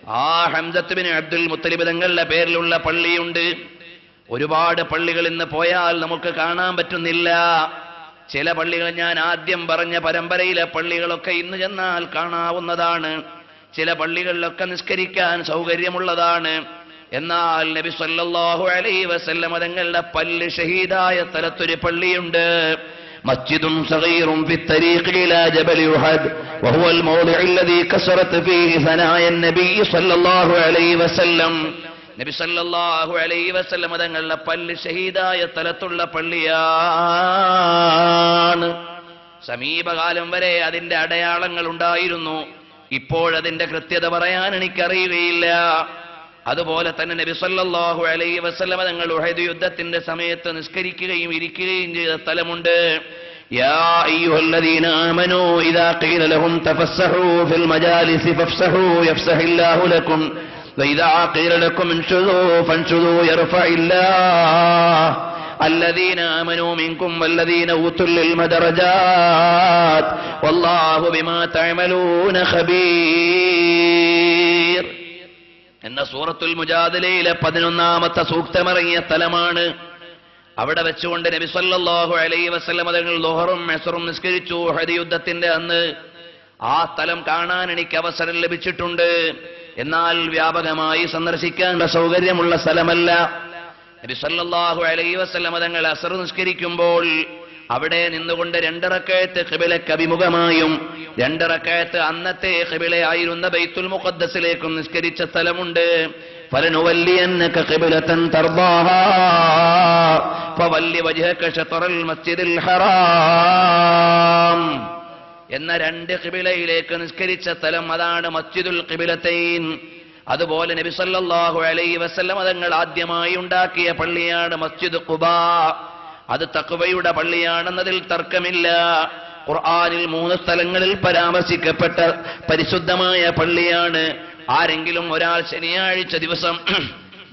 ആ Hamzath bin Abdul Muthalib തങ്ങളുടെ പേരിലുള്ള പള്ളിയുണ്ട്. ഒരുപാട് പള്ളികൾ ഇന്ന് പോയാൽ നമുക്ക് കാണാൻ പറ്റുന്നില്ല. ചില പള്ളികൾ ഞാൻ ആദ്യം പറഞ്ഞ പരമ്പരയിലെ പള്ളികളൊക്കെ ഇന്ന് ചെന്നാൽ കാണാവുന്നതാണ്. ചില പള്ളികളിലൊക്കെ നിസ്കരിക്കാൻ സൗകര്യമുള്ളതാണ്. എന്നാൽ നബി സല്ലല്ലാഹു അലൈഹി വസല്ലം തങ്ങളുടെ പല്ല് ഷഹീദായ സ്ഥലത്തൊരു പള്ളിയുണ്ട്. മസ്ജിദുൻ സഗീറുൻ ഫി തരീഖി ഇലാ ജബൽ ഉഹദ് വഹുവൽ മൗദിഉ അല്ലദീ കസറത് ഫീഹി സനായ നബി സല്ലല്ലാഹു അലൈഹി വസല്ലം. നബി സല്ലല്ലാഹു അലൈഹി വസല്ലം തങ്ങളുടെ പല്ല് ഷഹീദായ സ്ഥലത്തുള്ള പള്ളിയാണ്. സമീപകാലം വരെ അതിന്റെ അടയാളങ്ങൾ ഉണ്ടായിരുന്നു. ഇപ്പോഴതിന്റെ കൃത്യത പറയാൻ എനിക്കറിയുകയില്ല. അതുപോലെ തന്നെ നബി സല്ലല്ലാഹു അലൈഹി വസല്ലം തങ്ങൾ ഉഹദ് യുദ്ധത്തിന്റെ സമയത്ത് നിസ്കരിക്കുകയും ഇരിക്കുകയും ചെയ്ത സ്ഥലമുണ്ട്. യാ അയ്യുഹല്ലദീന ആമനൂ ഇദാ ഖീല ലഹും തഫസ്സഹൂ ഫിൽ മജാലിസി ഫഫ്സഹൂ യഫ്സഹില്ലാഹു ലക്കും വഇദാ ഖീല ലക്കും ഇൻശുദൂ ഫൻശുദൂ യർഫഇല്ലാഹു الذين آمنوا منكم والذين أوتوا العلم درجات والله بما تعملون خبير. എന്ന സൂറത്തുൽ മുജാദിലയിലെ 11ാമത്തെ സൂക്തമിറങ്ങിയ സ്ഥലമാണ്. അവിടെ വെച്ചുകൊണ്ട് നബി സല്ലല്ലാഹു അലൈഹി വസല്ലം തങ്ങൾ ളുഹറും അസ്റും നിസ്കരിച്ചു ഉഹദ് യുദ്ധത്തിന്റെ അന്ന്. ആ സ്ഥലം കാണാൻ എനിക്ക് അവസരം ലഭിച്ചിട്ടുണ്ട്. എന്നാൽ വ്യാപകമായി സന്ദർശിക്കാനുള്ള സൗകര്യമുള്ള സ്ഥലമല്ല. നബി സല്ലല്ലാഹു അലൈഹി വസല്ലം തങ്ങൾ അസ്ർ നിസ്കരിക്കുമ്പോൾ അവിടെ നിന്നുകൊണ്ട് 2 റക്അത്ത് ഖിബലക്ക് അഭിമുഖമായും 2 റക്അത്ത് അന്നത്തെ ഖിബലയായിരുന്ന ബൈത്തുൽ മുഖദ്ദസിലേക്കും നിസ്കരിച്ച സ്ഥലമുണ്ട്. ഫലനുവല്ലിയന്നക ഖിബലതൻ തർദാഹാ ഫവല്ലി വജ്ഹക ശത്റൽ മസ്ജിദിൽ ഹറാം എന്ന 2 ഖിബലയിലേക്ക് നിസ്കരിച്ച സ്ഥലം അതാണ് മസ്ജിദുൽ ഖിബലതൈൻ. അതുപോലെ നബി സല്ലല്ലാഹു അലൈഹി വസല്ലം തങ്ങൾ ആദ്യമായി ഉണ്ടാക്കിയ പള്ളിയാണ് മസ്ജിദ് ഖുബാ. അത് തഖ്വയുടെ പള്ളിയാണെന്നതിൽ തർക്കമില്ല. ഖുർആനിൽ 3 സ്ഥലങ്ങളിൽ പരാമർശിക്കപ്പെട്ട പരിശുദ്ധമായ പള്ളിയാണ്. ആരെങ്കിലും ഒരാൾ ശനിയാഴ്ച ദിവസം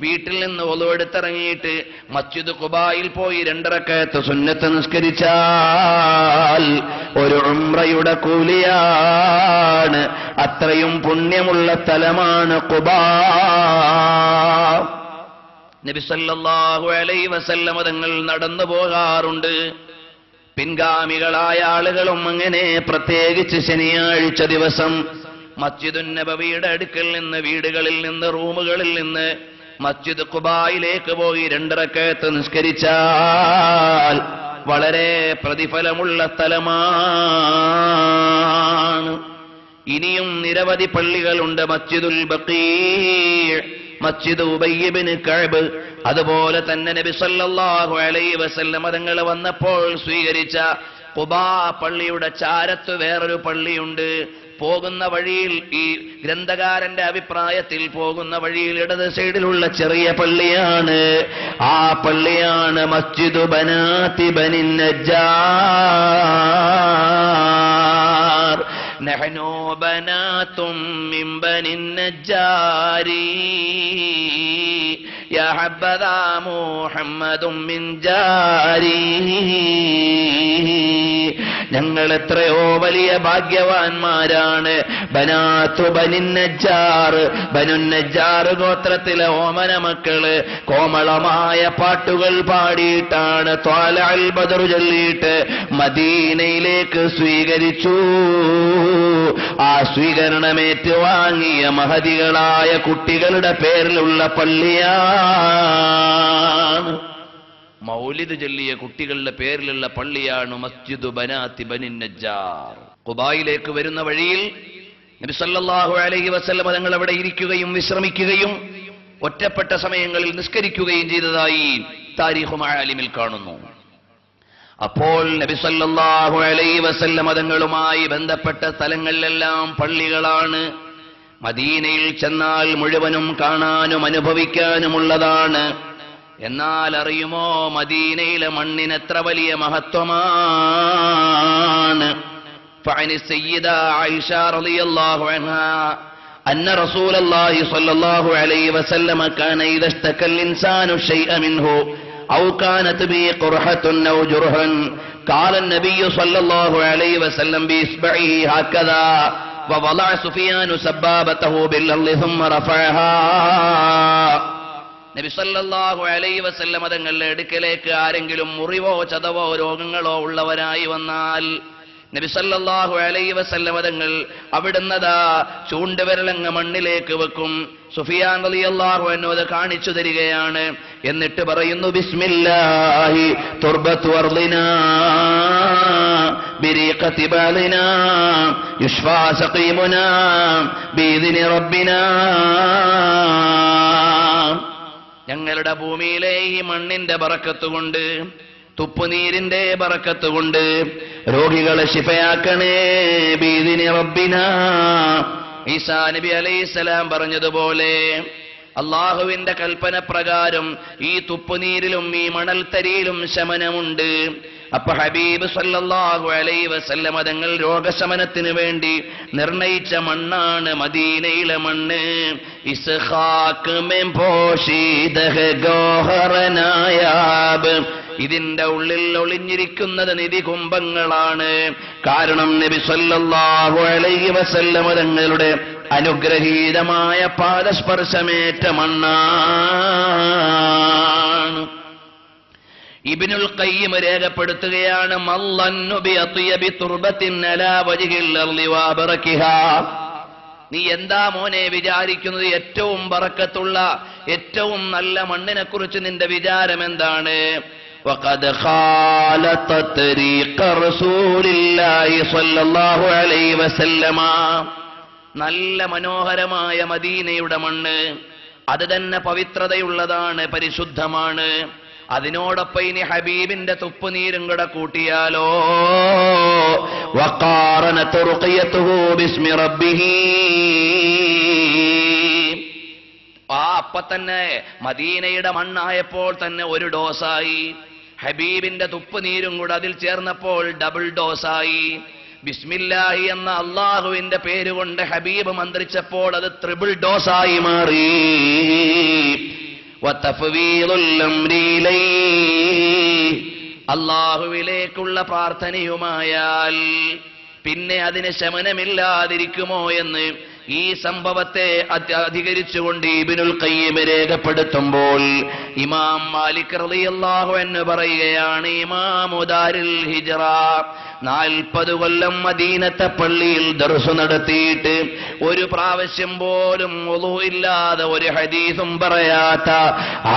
വീട്ടിൽ നിന്ന് ഒളു എടുത്തിറങ്ങിയിട്ട് മസ്ജിദ് ഖുബായിൽ പോയി 2 റക്അത്ത് സുന്നത്ത് നിസ്കരിച്ചാൽ ഒരു ഉംറയുടെ കൂലിയാണ്. അത്രയും പുണ്യമുള്ള സ്ഥലമാണ് ഖുബാ. നബി സല്ലല്ലാഹു അലൈഹി വസല്ലം തങ്ങൾ നടന്നു പോകാറുണ്ട്. പിൻഗാമികളായ ആളുകളും അങ്ങനെ. പ്രത്യേകിച്ച് ശനിയാഴ്ച ദിവസം മസ്ജിദുൻ നബവിയുടെ അടുക്കൽ നിന്ന്, വീടുകളിൽ നിന്ന്, റൂമുകളിൽ നിന്ന് മസ്ജിദ് ഖുബായിലേക്ക് പോയി 2 റക്അത്ത് നിസ്കരിച്ചാൽ വളരെ പ്രതിഫലമുള്ള സ്ഥലമാണ്. ഇനിയും നിരവധി പള്ളികളുണ്ട്. മസ്ജിദുൽ ബഖീ', മസ്ജിദ് ഉബയ്യ് ഇബ്നു കഅബ്. അതുപോലെ തന്നെ നബി സല്ലല്ലാഹു അലൈഹി വസല്ലം തങ്ങൾ വന്നപ്പോൾ സ്വീകരിച്ച ഖുബാ പള്ളിയുടെ ചാരത്ത് വേറൊരു പള്ളിയുണ്ട്. പോകുന്ന വഴിയിൽ, ഈ ഗ്രന്ഥകാരന്റെ അഭിപ്രായത്തിൽ പോകുന്ന വഴിയിൽ ഇടത് സൈഡിലുള്ള ചെറിയ പള്ളിയാണ്. ആ പള്ളിയാണ് മസ്ജിദു ബനാതി ബനിൻ നജ്ജാർ. നഹ്നു ബനാതും മിൻ ബനിൻ നജ്ജാരി യാ ഹബ്ബദാ മുഹമ്മദും മിൻ ജാരി. ഞങ്ങൾ എത്രയോ വലിയ ഭാഗ്യവാന്മാരാണ്. ബനാത്തു ബനിൻ നജ്ജാർ, ബനുൻ നജ്ജാർ ഗോത്രത്തിലെ ഓമന മക്കള് കോമളമായ പാട്ടുകൾ പാടിയിട്ടാണ് ത്വാലഅൽ ബദറു ചൊല്ലിയിട്ട് മദീനയിലേക്ക് സ്വീകരിച്ചു. ആ സ്വീകരണമേറ്റ് വാങ്ങിയ മഹതികളായ കുട്ടികളുടെ പേരിലുള്ള പള്ളിയാണ്. മൗലിദ് ചൊല്ലിയ കുട്ടികളുടെ പേരിലുള്ള പള്ളിയാണ് മസ്ജിദു ബനാതി ബനിൻ നജ്ജാർ. ഖുബായിലേക്ക് വരുന്ന വഴിയിൽ നബി സല്ലല്ലാഹു അലൈഹി വസല്ലം തങ്ങൾ അവിടെ ഇരിക്കുകയും വിശ്രമിക്കുകയും ഒറ്റപ്പെട്ട സമയങ്ങളിൽ നിസ്കരിക്കുകയും ചെയ്തതായി താരീഖ് മആലിമിൽ കാണുന്നു. അപ്പോൾ നബി സല്ലല്ലാഹു അലൈഹി വസല്ലം തങ്ങളുമായി ബന്ധപ്പെട്ട സ്ഥലങ്ങളിലെല്ലാം പള്ളികളാണ്. മദീനയിൽ ചെന്നാൽ മുഴുവനും കാണാനും അനുഭവിക്കാനുമുള്ളതാണ്. എന്നാൽ അറിയുമോ, മദീനയിലെ മണ്ണിന് എത്ര വലിയ മഹത്വമാണ്. ഫഅനി സയ്യിദ ആയിഷ റളിയല്ലാഹു അൻഹാ അന്ന റസൂലല്ലാഹി സ്വല്ലല്ലാഹു അലൈഹി വസല്ലം കാന ഇദാ ഇസ്തകൽ ഇൻസാനു ശൈഅ മിൻഹു ഔ കാനത് ബി ഖുർഹത്തുൻ ഔ ജുർഹൻ ഖാല النبي صلى الله عليه وسلم بإصبعه هكذا ووضع سفيان سبابته بالأرض ثم رفعها. നബി സല്ലല്ലാഹു അലൈഹി വസല്ലം തങ്ങളുടെ അടുക്കലേക്ക് ആരെങ്കിലും മുറിവോ ചതവോ രോഗങ്ങളോ ഉള്ളവരായി വന്നാൽ നബി സല്ലല്ലാഹു അലൈഹി വസല്ലം തങ്ങൾ അവിടുന്നതാ ചൂണ്ടുവിരലങ്ങ് മണ്ണിലേക്ക് വെക്കും. സുഫിയാൻ റളിയല്ലാഹു അൻഹു അത് കാണിച്ചു തരികയാണ്. എന്നിട്ട് പറയുന്നു, ബിസ്മില്ലാഹി തുർബത്തു അർളിനാ ബിരീഖത്തി ബാലിനാ യുഷ്ഫാ സഖീമുനാ ബിഇദ്നി റബ്ബിനാ. ഞങ്ങളുടെ ഭൂമിയിലെ ഈ മണ്ണിന്റെ ബറക്കത്ത് കൊണ്ട്, തുപ്പുനീരിന്റെ ബറക്കത്ത് കൊണ്ട് രോഗികളെ ശിഫയാക്കണേ ബിഇദ്നി റബ്ബിനാ. ഈസാ നബി അലൈഹിസ്സലാം പറഞ്ഞതുപോലെ അള്ളാഹുവിന്റെ കൽപ്പന പ്രകാരം ഈ തുപ്പുനീരിലും ഈ മണൽത്തരിയിലും ശമനമുണ്ട്. അപ്പൊ ഹബീബ് സല്ലല്ലാഹു അലൈഹി വസല്ലം തങ്ങൾ രോഗശമനത്തിന് വേണ്ടി നിർണയിച്ച മണ്ണാണ് മദീനയിലെ മണ്ണ്. ഇസ്ഖാഖ് മെൻ പോഷീദഹ് ഗോഹറനായാബ്. ഇതിന്റെ ഉള്ളിൽ ഒളിഞ്ഞിരിക്കുന്നത് നിധികുംഭങ്ങളാണ്. കാരണം നബി സല്ലല്ലാഹു അലൈഹി വസല്ലം തങ്ങളുടെ അനുഗ്രഹീതമായ പാദസ്പർശമേറ്റ മണ്ണാണ്. ഇബ്നുൽ ഖയ്യിം രേഖപ്പെടുത്തുകയാണ്, മല്ലന്നു ബി അത്യബി തുർബത്തിൻ അലാ വജ്ഹിൽ അർളി വബറകിഹാ. നീ എന്താ മോനെ വിചാരിക്കുന്നത്? ഏറ്റവും ബറക്കത്തുള്ള ഏറ്റവും നല്ല മണ്ണിനെ കുറിച്ച് നിന്റെ വിചാരം എന്താണ്? വഖദ് ഖാലത തരീഖ റസൂലില്ലാഹി സ്വല്ലല്ലാഹു അലൈഹി വസല്ലമ. നല്ല മനോഹരമായ മദീനയുടെ മണ്ണ് അത് തന്നെ പവിത്രതയുള്ളതാണ്, പരിശുദ്ധമാണ്. അതിനോടൊപ്പം ഇനി ഹബീബിന്റെ തുപ്പുനീരും കൂടെ കൂട്ടിയാലോ, വഖാറനത റുഖിയതുഹു ബിസ്മി റബ്ബിഹി. അപ്പൊ തന്നെ മദീനയുടെ മണ്ണായപ്പോൾ തന്നെ ഒരു ഡോസായി. ഹബീബിന്റെ തുപ്പുനീരും കൂടെ അതിൽ ചേർന്നപ്പോൾ ഡബിൾ ഡോസായി. ബിസ്മില്ലാഹി എന്ന അള്ളാഹുവിന്റെ പേരുകൊണ്ട് ഹബീബ് മന്ത്രിച്ചപ്പോൾ അത് ട്രിപ്പിൾ ഡോസായി മാറി. അള്ളാഹുവിലേക്കുള്ള പ്രാർത്ഥനയുമായാൽ പിന്നെ അതിന് ശമനമില്ലാതിരിക്കുമോ എന്ന് ഈ സംഭവത്തെ അധികരിച്ചുകൊണ്ട് ഇബ്നുൽ ഖയ്യിം രേഖപ്പെടുത്തുമ്പോൾ ഇമാം മാലിക് റളിയല്ലാഹു അൻഹു പറയുകയാണ്, ഇമാമു ദാരിൽ ഹിജ്റ 40 കൊല്ലം മദീനത്തെ പള്ളിയിൽ ദർസ് നടത്തിയിട്ട് ഒരു പ്രാവശ്യം പോലും വുളു ഇല്ലാതെ ഒരു ഹദീസും പറയാത്ത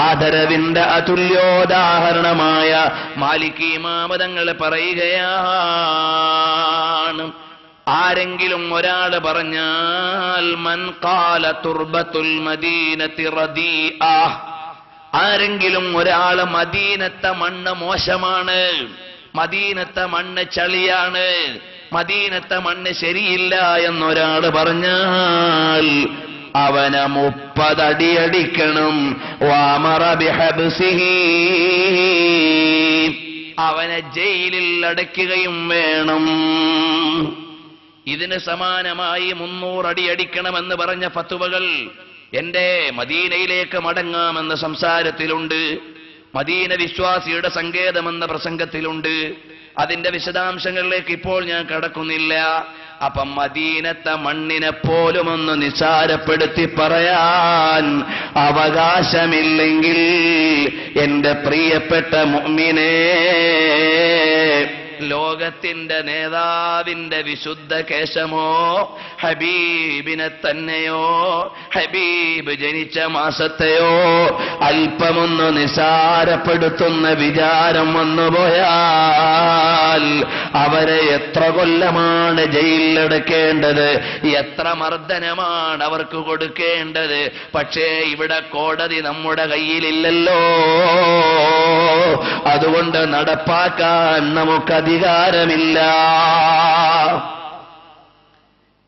ആദരവിന്റെ അതുല്യോദാഹരണമായ മാലിക് ഇമാം തങ്ങൾ പറയുകയാണ്, ആരെങ്കിലും ഒരാൾ പറഞ്ഞാൽ മൻ ഖാല തുർബത്തുൽ മദീനത്തി റദീഅ, ആരെങ്കിലും ഒരാൾ മദീനത്തെ മണ്ണ് മോശമാണ്, മദീനത്തെ മണ്ണ് ചളിയാണ്, മദീനത്തെ മണ്ണ് ശരിയില്ല എന്നൊരാൾ പറഞ്ഞാൽ അവനെ 30 അടി അടിക്കണം. വഅമറ ബിഹബ്സിഹി, അവനെ ജയിലിൽ അടയ്ക്കുകയും വേണം. ഇതിന് സമാനമായി 300 അടി അടിക്കണമെന്ന് പറഞ്ഞ ഫത്വകൾ എന്റെ മദീനയിലേക്ക് മടങ്ങാമെന്ന സംസാരത്തിലുണ്ട്, മദീന വിശ്വാസിയുടെ സങ്കേതമെന്ന പ്രസംഗത്തിലുണ്ട്. അതിന്റെ വിശദാംശങ്ങളിലേക്ക് ഇപ്പോൾ ഞാൻ കടക്കുന്നില്ല. അപ്പം മദീനത്തെ മണ്ണിനെ പോലും ഒന്ന് നിസാരപ്പെടുത്തി പറയാൻ അവകാശമില്ലെങ്കിൽ എന്റെ പ്രിയപ്പെട്ട മുഅ്മിനേ, ലോകത്തിന്റെ നേതാവിന്റെ വിശുദ്ധ കേശമോ ഹബീബിനെ തന്നെയോ ഹബീബ് ജനിച്ച മാസത്തെയോ അല്പമൊന്ന് നിസാരപ്പെടുത്തുന്ന വിചാരം വന്നുപോയാൽ അവരെ എത്ര കൊല്ലമാണ് ജയിലിലടക്കേണ്ടത്, എത്ര മർദ്ദനമാണ് അവർക്ക് കൊടുക്കേണ്ടത്. പക്ഷേ ഇവിടെ കോടതി നമ്മുടെ കയ്യിലില്ലല്ലോ, അതുകൊണ്ട് നടപ്പാക്കാൻ നമുക്ക് അധികാരമില്ല.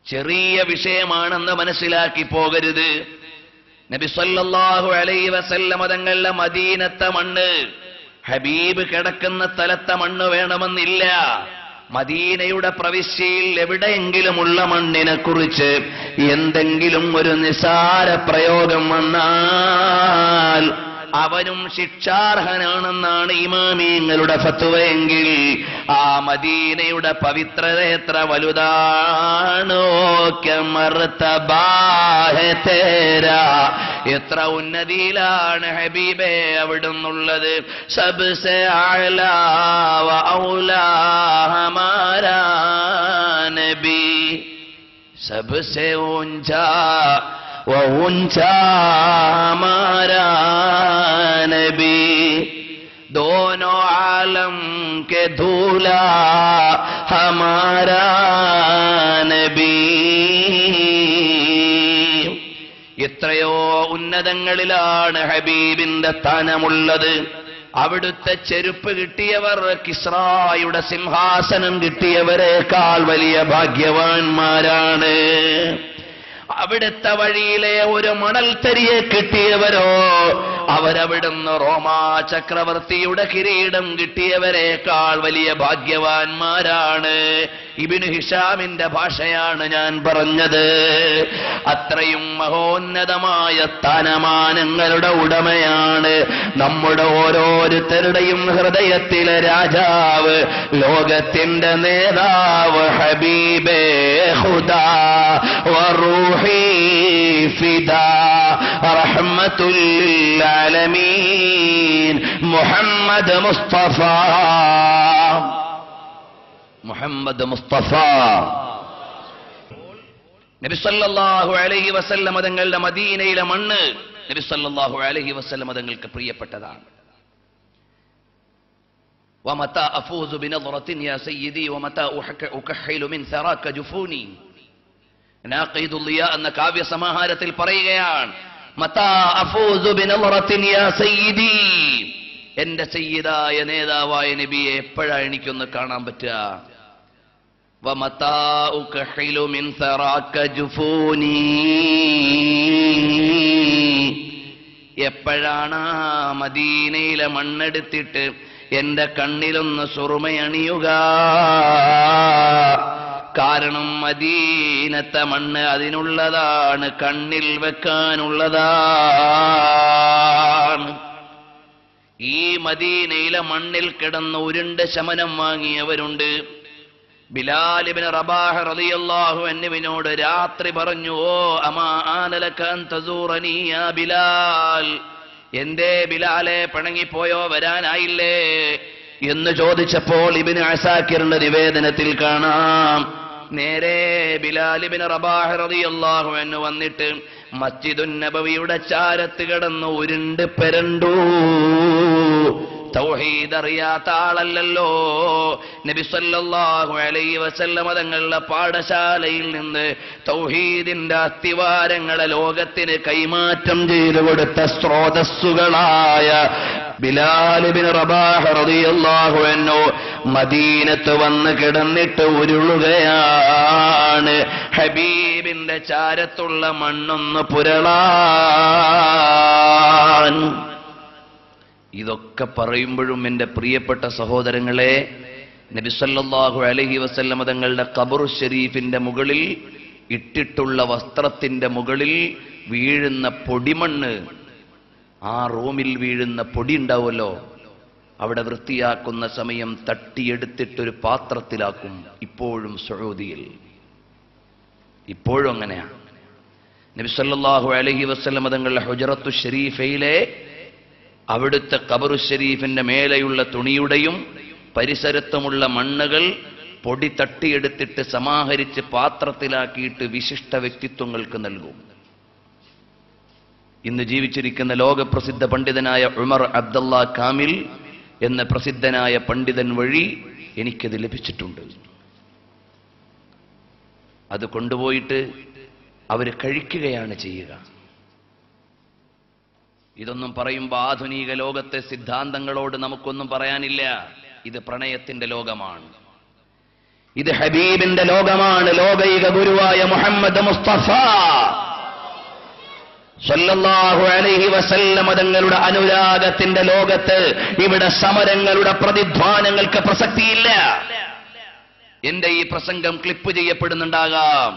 ചെറിയ വിഷയമാണെന്ന് മനസ്സിലാക്കി പോകരുത്. നബി സല്ലല്ലാഹു അലൈഹി വസല്ലം തങ്ങളുടെ മദീനത്തെ മണ്ണ് ഹബീബ് കിടക്കുന്ന സ്ഥലത്തെ മണ്ണ് വേണമെന്നില്ല. മദീനയുടെ പ്രവിശ്യയിൽ എവിടെയെങ്കിലുമുള്ള മണ്ണിനെ കുറിച്ച് എന്തെങ്കിലും ഒരു നിസാര പ്രയോഗം വന്നാൽ അവനും ശിക്ഷാർഹനാണെന്നാണ് ഇമാമിങ്ങളുടെ ഫത്വയെങ്കിൽ ആ മദീനയുടെ പവിത്രത എത്ര വലുതാണോ, എത്ര ഉന്നതിയിലാണ് ഹബീബേ അവിടുന്നുള്ളത്. സബ്സെ അഅ്ലാ വ ഔലാ ഹമാരാ നബി, सबसे ऊंचा वो ऊंचा हमारा नबी, दोनों आलम के दूल्हा हमारा नबी. എത്രയോ ഉന്നതങ്ങളിലാണ് ഹബീബിന്റെ സ്ഥാനമുള്ളത്. അവിടുത്തെ ചെരുപ്പ് കിട്ടിയവർ കിസ്റായുടെ സിംഹാസനം കിട്ടിയവരെക്കാൾ വലിയ ഭാഗ്യവാന്മാരാണ്. അവിടുത്തെ വഴിയിലെ ഒരു മണൽത്തരിയെ കിട്ടിയവരോ അവരവിടുന്ന് റോമാ ചക്രവർത്തിയുടെ കിരീടം കിട്ടിയവരെക്കാൾ വലിയ ഭാഗ്യവാന്മാരാണ്. ഇബ്നു ഹിഷാമിന്റെ ഭാഷയാണ് ഞാൻ പറഞ്ഞത്. അത്രയും മഹോന്നതമായ സ്ഥാനമാനങ്ങളുടെ ഉടമയാണ് നമ്മുടെ ഓരോരുത്തരുടെയും ഹൃദയത്തിലെ രാജാവ്, ലോകത്തിന്റെ നേതാവ് ഹബീബേ ഖുദാ വറൂഹി ഫിദാ റഹ്മത്തുൽ ആലമീൻ മുഹമ്മദ് മുസ്തഫ. മുഹമ്മദ് മുസ്തഫ നബി സല്ലല്ലാഹു അലൈഹി വസല്ലം തങ്ങളുടെ മദീനയിലെ മണ്ണ് നബി സല്ലല്ലാഹു അലൈഹി വസല്ലം തങ്ങൾക്ക് പ്രിയപ്പെട്ടതാണ്. വമതാ അഫൂസു ബിനദ്റത്തിൻ യാ സയ്യിദി വമതാ ഉകഹിലു മിൻ സറാക ജുഫൂനി. നാഖീദുൽ ളിയാ എന്ന കാവ്യ സമാഹാരത്തിൽ പറയുകയാണ്, മതാ അഫൂസു ബിനദ്റത്തിൻ യാ സയ്യിദി, എന്റെ സയ്യിദായ നേതാവായ നബിയെ എപ്പോഴാണ് എനിക്കൊന്ന് കാണാൻ പറ്റുക. വമതാ ഉകഹിലു മിൻ സറാക ജുഫൂനി, എപ്പോഴാണ് മദീനയിലെ മണ്ണെടുത്തിട്ട് എന്റെ കണ്ണിലൊന്ന് സുറുമയണിയുക. കാരണം മദീനത്തെ മണ്ണ് അതിനുള്ളതാണ്, കണ്ണിൽ വെക്കാനുള്ളതാണ്. ഈ മദീനയിലെ മണ്ണിൽ കിടന്ന് ഉരുണ്ട് ശമനം വാങ്ങിയവരുണ്ട്. ബിലാൽ ഇബ്നു റബാഹ് റളിയല്ലാഹു അൻഹുവിനോട് രാത്രി പറഞ്ഞു, ഓ അമാ ആനലക അൻ തസൂറനി യാ ബിലാൽ, എന്തേ ബിലാലെ പിണങ്ങിപ്പോയോ, വരാനായില്ലേ എന്ന് ചോദിച്ചപ്പോൾ ഇബ്നു അസാക്കിറിന്റെ നിവേദനത്തിൽ കാണാം, നേരെ ബിലാൽ ഇബ്നു റബാഹ് റളിയല്ലാഹു അൻഹു വന്നിട്ട് മസ്ജിദുൻ നബവിയുടെ ചാരത്ത് കിടന്ന് ഉരുണ്ട് പെരണ്ടു. തൗഹീദ് അറിയാത്ത ആളല്ലല്ലോ. നബി സല്ലല്ലാഹു അലൈഹി വസല്ലം തങ്ങളുടെ പാഠശാലയിൽ നിന്ന് തൗഹീദിന്റെ അസ്തിവാരങ്ങളെ ലോകത്തിന് കൈമാറ്റം ചെയ്തു കൊടുത്ത സ്രോതസ്സുകളായ ബിലാൽ ഇബ്നു റബാഹ് റളിയല്ലാഹു അൻഹു മദീനത്ത് വന്ന് കിടന്നിട്ട് ഉരുളുകയാണ്. ഹബീബിന്റെ ചാരത്തുള്ള മണ്ണൊന്ന് പുരളാൻ. ഇതൊക്കെ പറയുമ്പോഴും എൻ്റെ പ്രിയപ്പെട്ട സഹോദരങ്ങളെ, നബി സല്ലല്ലാഹു അലൈഹി വസല്ലം തങ്ങളുടെ ഖബർ ഷരീഫിന്റെ മുകളിൽ ഇട്ടിട്ടുള്ള വസ്ത്രത്തിന്റെ മുകളിൽ വീഴുന്ന പൊടിമണ്ണ്, ആ റൂമിൽ വീഴുന്ന പൊടി ഉണ്ടാവുമല്ലോ, അവിടെ വൃത്തിയാക്കുന്ന സമയം തട്ടിയെടുത്തിട്ടൊരു പാത്രത്തിലാക്കും. ഇപ്പോഴും സഊദിയിൽ ഇപ്പോഴും അങ്ങനെയാണ്. നബി സല്ലല്ലാഹു അലൈഹി വസല്ലം തങ്ങളുടെ ഹുജറത്തു ഷരീഫയിലെ അവിടുത്തെ ഖബറു ഷരീഫിന്റെ മേലെയുള്ള തുണിയുടെയും പരിസരത്തുമുള്ള മണ്ണുകൾ പൊടി തട്ടിയെടുത്തിട്ട് സമാഹരിച്ച് പാത്രത്തിലാക്കിയിട്ട് വിശിഷ്ട വ്യക്തിത്വങ്ങൾക്ക് നൽകും. ഇന്ന് ജീവിച്ചിരിക്കുന്ന ലോകപ്രസിദ്ധ പണ്ഡിതനായ ഉമർ അബ്ദുള്ള കാമിൽ എന്ന പ്രസിദ്ധനായ പണ്ഡിതൻ വഴി എനിക്കത് ലഭിച്ചിട്ടുണ്ട്. അത് കൊണ്ടുപോയിട്ട് അവർ കഴിക്കുകയാണ് ചെയ്യുക. ഇതൊന്നും പറയുമ്പോൾ ആധുനിക ലോകത്തെ സിദ്ധാന്തങ്ങളോട് നമുക്കൊന്നും പറയാനില്ല. ഇത് പ്രണയത്തിന്റെ ലോകമാണ്, ഇത് ഹബീബിന്റെ ലോകമാണ്. ലോകൈക ഗുരുവായ മുഹമ്മദ് മുസ്തഫ സല്ലല്ലാഹു അലൈഹി വസല്ലം തങ്ങളുടെ അനുരാഗത്തിന്റെ ലോകത്ത് ഇവിടെ സമരങ്ങളുടെ പ്രതിധ്വാനങ്ങൾക്ക് പ്രസക്തിയില്ല. എന്റെ ഈ പ്രസംഗം ക്ലിപ്പ് ചെയ്യപ്പെടുന്നുണ്ടാകാം,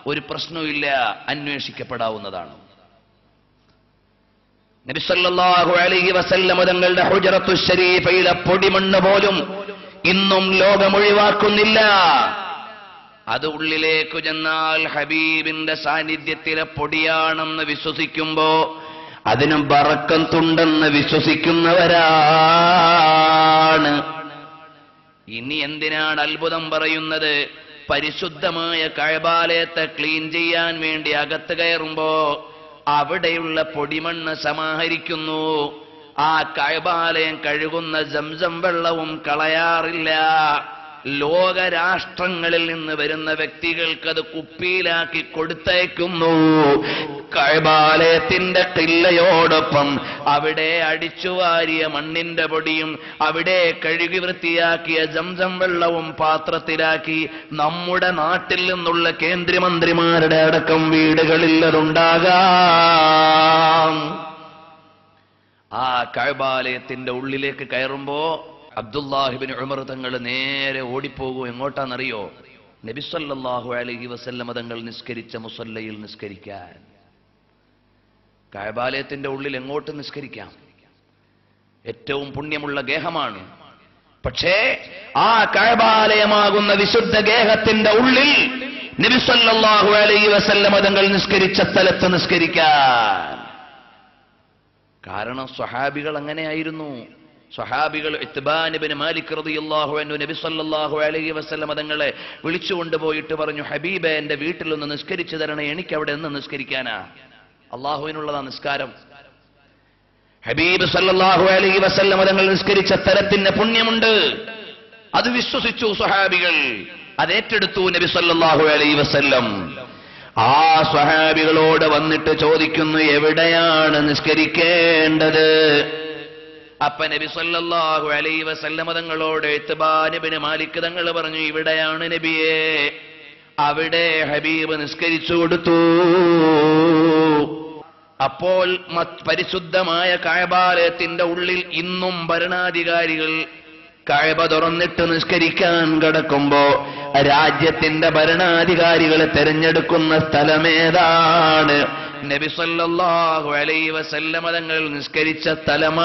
ഒരു പ്രശ്നവുമില്ല, അന്വേഷിക്കപ്പെടാവുന്നതാണ്. നബി സല്ലല്ലാഹു അലൈഹി വസല്ലം തങ്ങളുടെ ഹുജറത്തു ശരീഫയിലെ പൊടിമണ്ണ് പോലും ഇന്നും ലോകം ഒഴിവാക്കുന്നില്ല. അത് ഉള്ളിലേക്ക് ചെന്നാൽ ഹബീബിന്റെ സാന്നിധ്യത്തിലെ പൊടിയാണെന്ന് വിശ്വസിക്കുമ്പോ അതിന് ബറക്കത്തുണ്ടെന്ന് വിശ്വസിക്കുന്നവരാണ്. ഇനി എന്തിനാണ് അത്ഭുതം പറയുന്നത്? പരിശുദ്ധമായ കഅബാലയത്തെ ക്ലീൻ ചെയ്യാൻ വേണ്ടി അകത്ത് കയറുമ്പോ അവിടെയുള്ള പൊടിമണ്ണ് സമാഹരിക്കുന്നു. ആ കഅബാലയം കഴുകുന്ന സംസം വെള്ളവും കളയാറില്ല. ലോകരാഷ്ട്രങ്ങളിൽ നിന്ന് വരുന്ന വ്യക്തികൾക്ക് അത് കുപ്പിയിലാക്കി കൊടുത്തയക്കുന്നു. കഅബാലയത്തിന്റെ ഖില്ലയോടൊപ്പം അവിടെ അടിച്ചുവാരിയ മണ്ണിന്റെ പൊടിയും അവിടെ കഴുകി വൃത്തിയാക്കിയ സംസം വെള്ളവും പാത്രത്തിലാക്കി നമ്മുടെ നാട്ടിൽ നിന്നുള്ള കേന്ദ്രമന്ത്രിമാരുടെ അടക്കം വീടുകളിൽ അതുണ്ടാകാം. ആ കഅബാലയത്തിന്റെ ഉള്ളിലേക്ക് കയറുമ്പോ അബ്ദുല്ലാഹിബ്നു ഉമർ തങ്ങൾ നേരെ ഓടിപ്പോകും. എങ്ങോട്ടാണെന്നറിയോ? നബി സല്ലല്ലാഹു അലൈഹി വസല്ലം തങ്ങൾ നിസ്കരിച്ച മുസല്ലയിൽ നിസ്കരിക്കാൻ. കഅബാലയത്തിന്റെ ഉള്ളിൽ എങ്ങോട്ട് നിസ്കരിക്കാം? ഏറ്റവും പുണ്യമുള്ള ഗേഹമാണ്. പക്ഷേ ആ കഅബാലയമാകുന്ന വിശുദ്ധ ഗേഹത്തിന്റെ ഉള്ളിൽ നബി സല്ലല്ലാഹു അലൈഹി വസല്ലം തങ്ങൾ നിസ്കരിച്ച സ്ഥലത്ത് നിസ്കരിക്കാൻ. കാരണം സ്വഹാബികൾ അങ്ങനെയായിരുന്നു. സ്വഹാബികൾ ഇത്ബാൻ ഇബ്നു മാലിക് റളിയല്ലാഹു അൻഹു നബി സല്ലല്ലാഹു അലൈഹി വസല്ലം തങ്ങളെ വിളിച്ചുകൊണ്ടുപോയിട്ട് പറഞ്ഞു, ഹബീബേ, എന്റെ വീട്ടിലൊന്ന് നിസ്കരിച്ചു തരണേ, എനിക്ക് അവിടെ നിന്ന് നിസ്കരിക്കാനാ. അള്ളാഹുവിനുള്ളതാ നിസ്കാരം. ഹബീബ് സല്ലല്ലാഹു അലൈഹി വസല്ലം തങ്ങൾ നിസ്കരിച്ച സ്ഥലത്തിന് പുണ്യമുണ്ട്. അത് വിശ്വസിച്ചു സ്വഹാബികൾ, അത് ഏറ്റെടുത്തു നബി സല്ലല്ലാഹു അലൈഹി വസല്ലം. ആ സ്വഹാബികളോട് വന്നിട്ട് ചോദിക്കുന്നു, എവിടെയാണ് നിസ്കരിക്കേണ്ടത്? അപ്പ നബി സല്ലല്ലാഹു അലൈഹി വസല്ലം തങ്ങളോട് ഇത്ബാൻ ഇബ്നു മാലിക് തങ്ങൾ പറഞ്ഞു, ഇവിടെയാണ് നബിയേ. അവിടെ ഹബീബ് നിസ്കരിച്ചു കൊടുത്തു. അപ്പോൾ പരിശുദ്ധമായ കഅബാലയത്തിന്റെ ഉള്ളിൽ ഇന്നും ഭരണാധികാരികൾ കഅബ തുറന്നിട്ട് നിസ്കരിക്കാൻ കിടക്കുമ്പോ രാജ്യത്തിന്റെ ഭരണാധികാരികളെ തെരഞ്ഞെടുക്കുന്ന സ്ഥലമേതാണ്? നബി സല്ലല്ലാഹു അലൈഹി വസല്ലം തങ്ങൾ നിസ്കരിച്ച സ്ഥലമാണ്.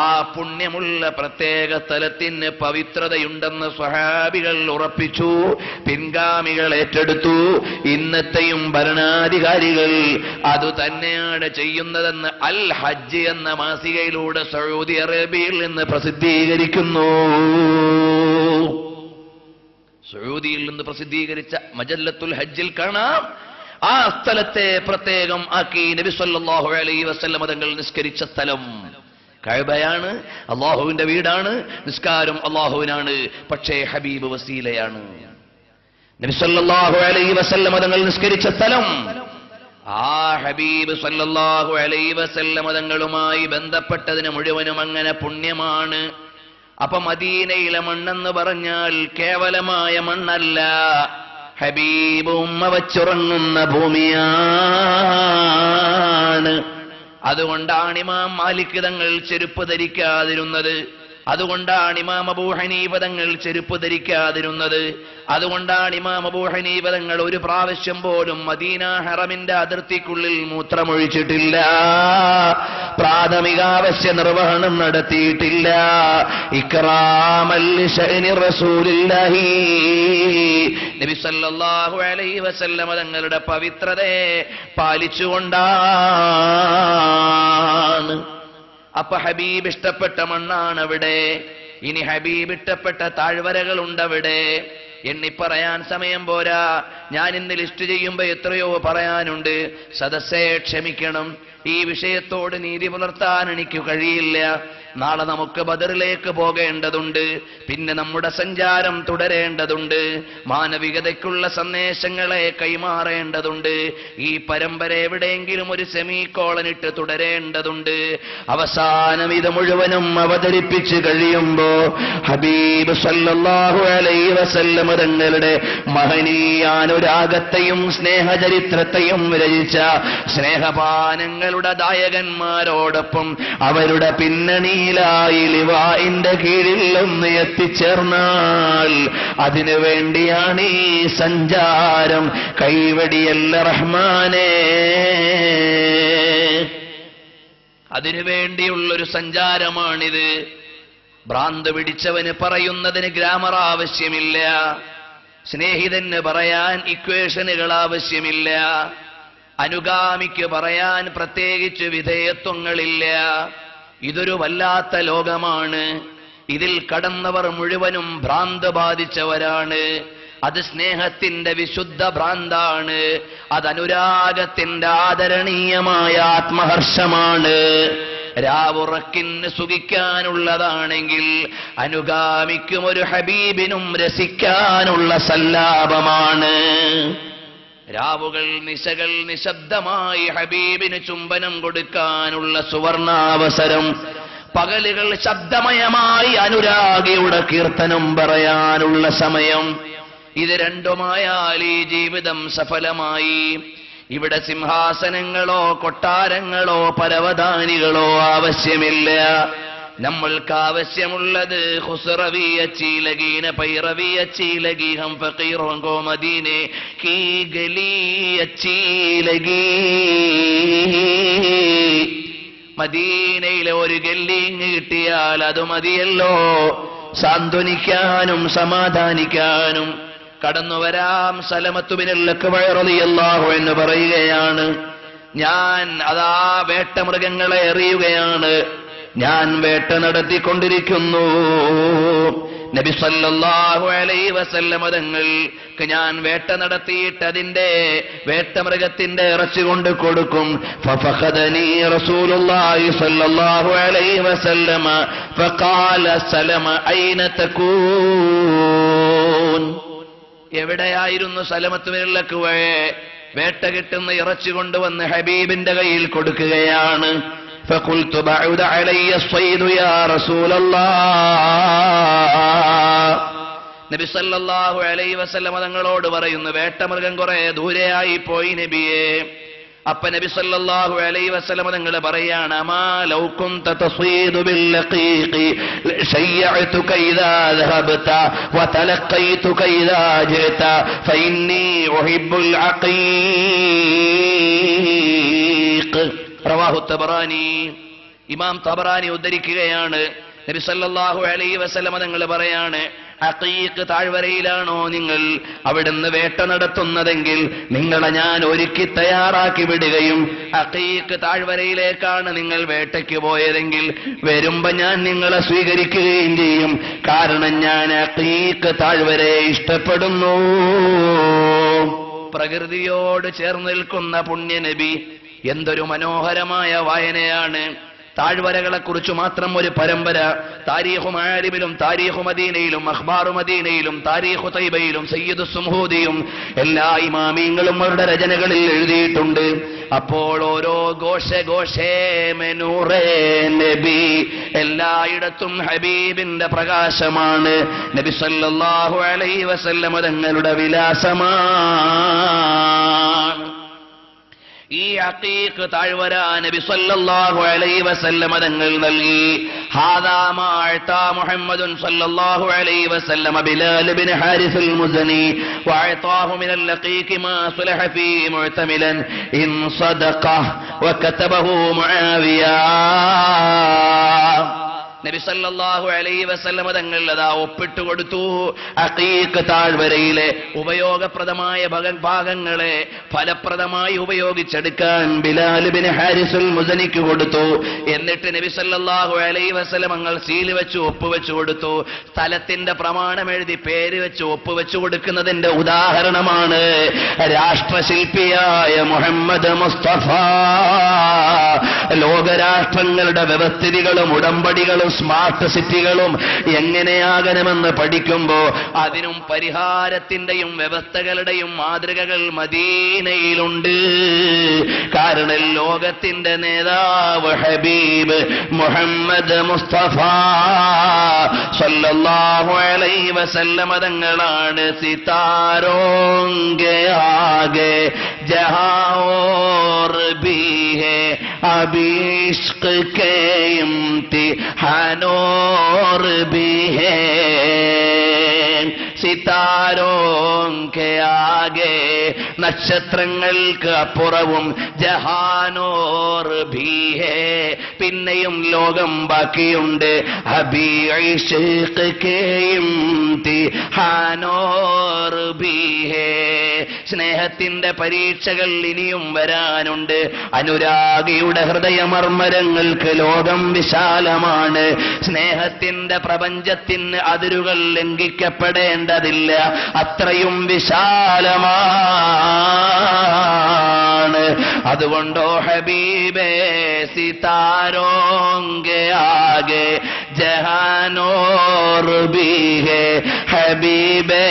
ആ പുണ്യമുള്ള പ്രത്യേക സ്ഥലത്തിന് പവിത്രതയുണ്ടെന്ന് സ്വഹാബികൾ ഉറപ്പിച്ചു, പിൻഗാമികൾ ഏറ്റെടുത്തു. ഇന്നത്തെയും ഭരണാധികാരികൾ അതുതന്നെയാണ് ചെയ്യുന്നതെന്ന് അൽ ഹജ്ജ് എന്ന മാസികയിലൂടെ സൗദി അറേബ്യയിൽ നിന്ന് പ്രസിദ്ധീകരിക്കുന്നു. സൗദിയിൽ നിന്ന് പ്രസിദ്ധീകരിച്ച മജല്ലത്തുൽ ഹജ്ജിൽ കാണാം, ആ സ്ഥലത്തെ പ്രത്യേകം ആക്കി നബി സല്ലല്ലാഹു അലൈഹി വസല്ലം തങ്ങൾ നിസ്കരിച്ച സ്ഥലം. കഅബയാണ്, അള്ളാഹുവിന്റെ വീടാണ്, നിസ്കാരം അള്ളാഹുവിനാണ്. പക്ഷേ ഹബീബ് വസീലയാണ്. നബി സല്ലല്ലാഹു അലൈഹി വസല്ലം തങ്ങൾ നിസ്കരിച്ച സ്ഥലം, ആ ഹബീബ് സല്ലല്ലാഹു അലൈഹി വസല്ലം തങ്ങളുമായി ബന്ധപ്പെട്ടതിന് മുഴുവനും അങ്ങനെ പുണ്യമാണ്. അപ്പൊ മദീനയിലെ മണ്ണെന്ന് പറഞ്ഞാൽ കേവലമായ മണ്ണല്ല, ഹബീബ് ഉമ്മ വച്ചുറങ്ങുന്ന ഭൂമിയാണ്. അതുകൊണ്ടാണ് ഇമാം മാലിക് തങ്ങൾ ചെരുപ്പ് ധരിക്കാതിരുന്നത്. അതുകൊണ്ടാണ് ഇമാം അബൂ ഹനീഫ തങ്ങൾ ചെരുപ്പ് ധരിക്കാതിരുന്നത്. അതുകൊണ്ടാണ് ഇമാം അബൂ ഹനീഫ തങ്ങൾ ഒരു പ്രാവശ്യം പോലും മദീന ഹറമിന്റെ അതിർത്തിക്കുള്ളിൽ മൂത്രമൊഴിച്ചിട്ടില്ല, പ്രാഥമികാവശ്യ നിർവഹണം നടത്തിയിട്ടില്ല. ഇക്റാമൽ ലിശഅനി റസൂലില്ലാഹി, നബി സല്ലല്ലാഹു അലൈഹി വസല്ലം തങ്ങളുടെ പവിത്രതയെ പാലിച്ചുകൊണ്ടാണ്. അപ്പൊ ഹബീബ് ഇഷ്ടപ്പെട്ട മണ്ണാണ് അവിടെ. ഇനി ഹബീബ് ഇഷ്ടപ്പെട്ട താഴ്വരകളുണ്ടവിടെ. എണ്ണിപ്പറയാൻ സമയം പോരാ. ഞാൻ ഇന്ന് ലിസ്റ്റ് ചെയ്യുമ്പോ എത്രയോ പറയാനുണ്ട്. സദസ്സേ ക്ഷമിക്കണം, ഈ വിഷയത്തോട് നീതി പുലർത്താൻ എനിക്ക് കഴിയില്ല. നാളെ നമുക്ക് ബദറിലേക്ക് പോകേണ്ടതുണ്ട്. പിന്നെ നമ്മുടെ സഞ്ചാരം തുടരേണ്ടതുണ്ട്. മാനവികതയ്ക്കുള്ള സന്ദേശങ്ങളെ കൈമാറേണ്ടതുണ്ട്. ഈ പരമ്പര എവിടെയെങ്കിലും ഒരു സെമിക്കോളനിട്ട് തുടരേണ്ടതുണ്ട്. അവസാനം ഇത് മുഴുവനും അവതരിപ്പിച്ച് കഴിയുമ്പോ ഹബീബ് സല്ലല്ലാഹു അലൈഹി വസല്ലം തങ്ങളുടെ മഹനീയാനുരാഗത്തെയും സ്നേഹചരിത്രത്തെയും രചിച്ച സ്നേഹപാനങ്ങളുടെ ദായകന്മാരോടൊപ്പം അവരുടെ പിന്നണി മദീനയിലായി ലിവാഇന്റെ കീഴിൽ ഒന്ന് എത്തിച്ചേർന്നാൽ അതിനു വേണ്ടിയാണ് ഈ സഞ്ചാരം. കൈവടിയല്ല റഹ്മാനേ, അതിനു വേണ്ടിയുള്ളൊരു സഞ്ചാരമാണിത്. ഭ്രാന്ത് പിടിച്ചവന് പറയുന്നതിന് ഗ്രാമർ ആവശ്യമില്ല, സ്നേഹിതന് പറയാൻ ഇക്വേഷനുകൾ ആവശ്യമില്ല, അനുഗാമിക്ക് പറയാൻ പ്രത്യേകിച്ച് വിധേയത്വങ്ങളില്ല. ഇതൊരു വല്ലാത്ത ലോകമാണ്. ഇതിൽ കടന്നവർ മുഴുവനും ഭ്രാന്ത് ബാധിച്ചവരാണ്. അത് സ്നേഹത്തിന്റെ വിശുദ്ധ ഭ്രാന്താണ്. അത് അനുരാഗത്തിന്റെ ആദരണീയമായ ആത്മഹർഷമാണ്. രാവുറക്കിന് സുഖിക്കാനുള്ളതാണെങ്കിൽ അനുഗാമിക്കും ഒരു ഹബീബിനും രസിക്കാനുള്ള സല്ലാപമാണ്. രാവുകൾ നിശകൾ നിശബ്ദമായി ഹബീബിന് ചുംബനം കൊടുക്കാനുള്ള സുവർണാവസരം, പകലുകൾ ശബ്ദമയമായി അനുരാഗിയുടെ കീർത്തനം പറയാനുള്ള സമയം. ഇത് രണ്ടുമായാൽ ഈ ജീവിതം സഫലമായി. ഇവിടെ സിംഹാസനങ്ങളോ കൊട്ടാരങ്ങളോ പരവതാനികളോ ആവശ്യമില്ല. നമ്മൾക്ക് ആവശ്യമുള്ളത് ഖുസ്റവി अच्छी लगी न पैरवी अच्छी लगी हम फकीरों को मदीने की गली अच्छी लगी. മദീനയിലെ ഒരു ഗല്ലിങ് കിട്ടിയാൽ അത് മതിയല്ലോ സാന്ത്വനിക്കാനും സമാധാനിക്കാനും. കടന്നുവരാം. സലമത്ത് ബിനുൽ അക്വഅ റളിയല്ലാഹു അൻഹു പറയുകയാണ്, ഞാൻ അതാ വേട്ടമൃഗങ്ങളെ എറിയുകയാണ്, ഞാൻ വേട്ട നടത്തിക്കൊണ്ടിരിക്കുന്നു. നബി സല്ലല്ലാഹു അലൈഹി വസല്ലം തങ്ങൾക്ക് ഞാൻ വേട്ട നടത്തിയിട്ട് അതിന്റെ വേട്ടമൃഗത്തിന്റെ ഇറച്ചി കൊണ്ട് കൊടുക്കും. ഫഫഖദനി റസൂലുള്ളാഹി സല്ലല്ലാഹു അലൈഹി വസല്ലം ഫഖാല സലമ ഐന തകൂൻ. എവിടെയായിരുന്നു സലമത്ത് ബിനുൽ അക്വഅ? വേട്ട കിട്ടുന്ന ഇറച്ചി കൊണ്ടുവന്ന് ഹബീബിന്റെ കയ്യിൽ കൊടുക്കുകയാണ്. فقلت بعد علي الصيد يا رسول الله. നബി സല്ലല്ലാഹു അലൈഹി വസല്ലം തങ്ങളോട് പറയുന്നു, വേട്ടമൃഗം കുറെ ദൂരെയായി പോയി നബിയെ. അപ്പ നബി സല്ലല്ലാഹു അലൈഹി വസല്ലം തങ്ങൾ പറയാണ്, അമാ ലൗ കുൻത തസീദു ബിൽ ലഖീഖി ശയ്യഅതുക ഇദാ ദഹബത വതലഖൈതുക ഇദാ ജിത ഫഇന്നി ഉഹിബ്ബുൽ അഖീഖ്. റവാഹു തബറാനി. ഇമാം തബറാനി ഉദ്ധരിക്കുകയാണ്, നബി സല്ലല്ലാഹു അലൈഹി വസല്ലം തങ്ങൾ പറയാണ്, അഖീഖ് താഴ്വരയിലാണോ നിങ്ങൾ അവിടുന്ന് വേട്ട നടത്തുന്നതെങ്കിൽ നിങ്ങളെ ഞാൻ ഒരുക്കി തയ്യാറാക്കി വിടുകയും, അഖീഖ് താഴ്വരയിലേക്കാണ് നിങ്ങൾ വേട്ടയ്ക്ക് പോയതെങ്കിൽ വരുമ്പോ ഞാൻ നിങ്ങളെ സ്വീകരിക്കുകയും ചെയ്യും. കാരണം ഞാൻ അഖീഖ് താഴ്വരയെ ഇഷ്ടപ്പെടുന്നു. പ്രകൃതിയോട് ചേർന്ന് നിൽക്കുന്ന പുണ്യനബി. എന്തൊരു മനോഹരമായ വായനയാണ്. താഴ്വരകളെ കുറിച്ച് മാത്രം ഒരു പരമ്പര താരീഖു മആരിബിലും താരീഖു മദീനയിലും അഖ്ബാറു മദീനയിലും താരീഖു തൈബയിലും സയ്യിദു സുംഹൂദിയും എല്ലാ ഇമാമീങ്ങളും അവരുടെ രചനകളിൽ എഴുതിയിട്ടുണ്ട്. അപ്പോൾ ഓരോ ഘോഷേ നൂറേ നബി, എല്ലായിടത്തും ഹബീബിന്റെ പ്രകാശമാണ്. നബി സല്ലല്ലാഹു അലൈഹി വസല്ലം തങ്ങളുടെ വിലാസമാണ്. ഈ അഖീഖ് താഴ്വര നബി സല്ലല്ലാഹു അലൈഹി വസല്ലം തങ്ങൾ നൽകി. ഹാദാ മാ അഅതാ മുഹമ്മദുൻ സല്ലല്ലാഹു അലൈഹി വസല്ലം ബിലാൽ ബിൻ ഹാരിസുൽ മുസനി വഅതാഹു മിനൽ ലഖീഖ് മാ സുലഹ ഫീ മുഅ്തമിലൻ ഇൻ സദഖ വകതബഹു മുആവിയ. നബി സല്ലല്ലാഹു അലൈഹി വസല്ലം തങ്ങൾ അതാ ഒപ്പിട്ട് കൊടുത്തു. അഖീഖ് താഴ്വരയിലെ ഉപയോഗപ്രദമായ ഭാഗങ്ങളെ ഫലപ്രദമായി ഉപയോഗിച്ചെടുക്കാൻ ബിലാൽ ബിൻ ഹാരിസുൽ മുസനിക്ക് കൊടുത്തു. എന്നിട്ട് നബി സല്ലല്ലാഹു അലൈഹി വസല്ലം തങ്ങൾ സീൽ വെച്ച് ഒപ്പുവെച്ചു കൊടുത്തു. സ്ഥലത്തിന്റെ പ്രമാണം എഴുതി പേര് വെച്ച് ഒപ്പുവെച്ചു കൊടുക്കുന്നതിന്റെ ഉദാഹരണമാണ് രാഷ്ട്രശില്പിയായ മുഹമ്മദ് മുസ്തഫ. ലോകരാഷ്ട്രങ്ങളുടെ വ്യവസ്ഥിതികളും ഉടമ്പടികളും സ്മാർട്ട് സിറ്റികളും എങ്ങനെയാകണമെന്ന് പഠിക്കുമ്പോ അതിനും പരിഹാരത്തിന്റെയും വ്യവസ്ഥകളുടെയും മാതൃകകൾ മദീനയിലുണ്ട്. കാരണം ലോകത്തിന്റെ നേതാവ് ഹബീബ് മുഹമ്മദ് മുസ്തഫ സല്ലല്ലാഹു അലൈഹി വസല്ലം തങ്ങളാണ്. സിതാരോം കെ ആകെ ജഹാ ഓർ ഭീ ഹേ अभी इश्क के इम्तिहान और भी है सितारों के आगे നക്ഷത്രങ്ങൾക്ക് അപ്പുറവും ജഹാനോർ ഭീ ഹേ പിന്നെയും ലോകം ബാക്കിയുണ്ട് അബി ഇശ്ഖ് കേ ഇംതിഹാനോർ ഭീ ഹേ സ്നേഹത്തിന്റെ പരീക്ഷകൾ ഇനിയും വരാനുണ്ട് അനുരാഗിയുടെ ഹൃദയമർമ്മരങ്ങൾക്ക് ലോകം വിശാലമാണ് സ്നേഹത്തിന്റെ പ്രപഞ്ചത്തിന് അതിരുകൾ ലംഘിക്കപ്പെടേണ്ടതില്ല അത്രയും വിശാലമാണ് അതുകൊണ്ടോ ഹബീബേ സിതാരോംകെ ആകെ ജഹാനോർ ഭീ ഹേ ഹബീബേ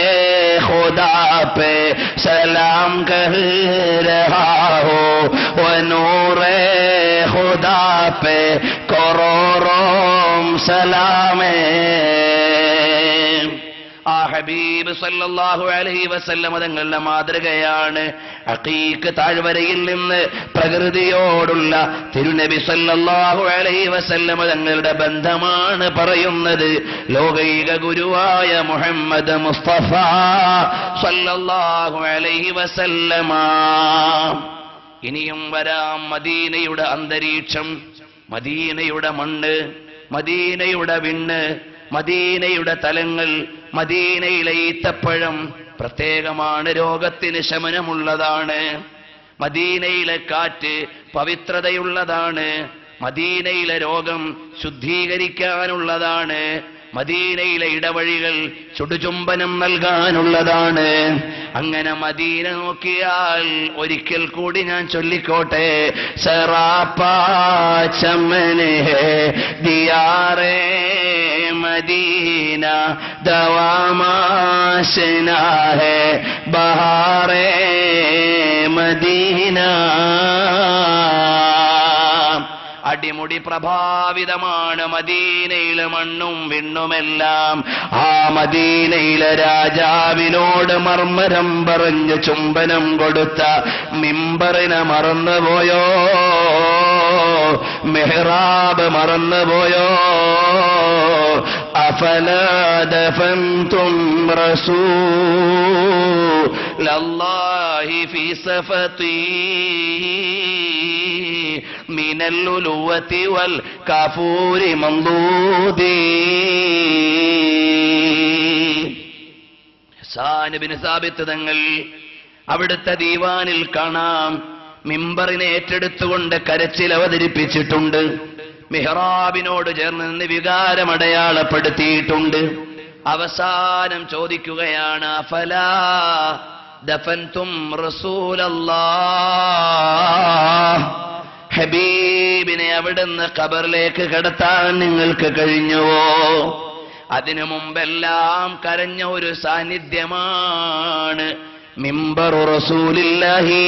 ഖുദാ പേ സലാം കഹ് രഹാ ഹോ വ നൂറേ ഖുദാ പേ കറോറോം സലാമേ ആ ഹബീബ് സല്ലല്ലാഹു അലൈഹി വസല്ലം തങ്ങളുടെ മാതൃകയാണ് അഖീഖ് താഴ്വരയിൽ നിന്ന് പ്രകൃതിയോടുള്ള തിരുനബി സല്ലല്ലാഹു അലൈഹി വസല്ലം തങ്ങളുടെ ബന്ധമാണ് പറയുന്നത് ലോകൈക ഗുരുവായ മുഹമ്മദ് മുസ്തഫ സല്ലല്ലാഹു അലൈഹി വസല്ലമ ഇനിയും വരാം മദീനയുടെ അന്തരീക്ഷം മദീനയുടെ മണ്ണ് മദീനയുടെ വിണ്ണ് മദീനയുടെ തലങ്ങൾ മദീനയിലെ ഈത്തപ്പഴം പ്രത്യേകമാണ് രോഗത്തിന് ശമനമുള്ളതാണ് മദീനയിലെ കാറ്റ് പവിത്രതയുള്ളതാണ് മദീനയിലെ രോഗം ശുദ്ധീകരിക്കാനുള്ളതാണ് മദീനയിലെ ഇടവഴികൾ ചുടുചുംബനം നൽകാനുള്ളതാണ് അങ്ങനെ മദീന നോക്കിയാൽ ഒരിക്കൽ കൂടി ഞാൻ ചൊല്ലിക്കോട്ടെ സറാപ്പാ ചമനെ ദിയാറേ മദീന ദവാമാശനാ ഹേ ബഹാറേ മദീന അടിമുടി പ്രഭാവിതമാണ് മദീനയിലെ മണ്ണും വിണ്ണുമെല്ലാം ആ മദീനയിലെ രാജാവിനോട് മർമ്മരം പറഞ്ഞ് ചുംബനം കൊടുത്ത മിമ്പറിനെ മറന്നുപോയോ മെഹ്റാബ് മറന്നുപോയോ അഫലാ ദഫൻതും റസൂലല്ലാഹി ഫീ സഫതി മിനൽ ഉലുവതി വൽ കാഫൂരി മംദൂദി ഹസാൻ ഇബ്നു സാബിത്ത് തങ്ങൾ അവിടുത്തെ ദീവാനിൽ കാണാം മിമ്പറിനെ ഏറ്റെടുത്തുകൊണ്ട് കരച്ചിൽ അവതരിപ്പിച്ചിട്ടുണ്ട് മിഹ്റാബിനോട് ചേർന്ന് നിന്ന് വികാരമടയാളപ്പെടുത്തിയിട്ടുണ്ട് അവസാനം ചോദിക്കുകയാണ് അഫലാ ദഫൻതും റസൂലല്ലാഹ് ഹബീബിനെ അവിടുന്ന് ഖബറിലേക്ക് കടത്താൻ നിങ്ങൾക്ക് കഴിഞ്ഞുവോ അതിനു മുമ്പെല്ലാം കരഞ്ഞ ഒരു സാന്നിധ്യമാണ് മിമ്പറു റസൂലില്ലാഹി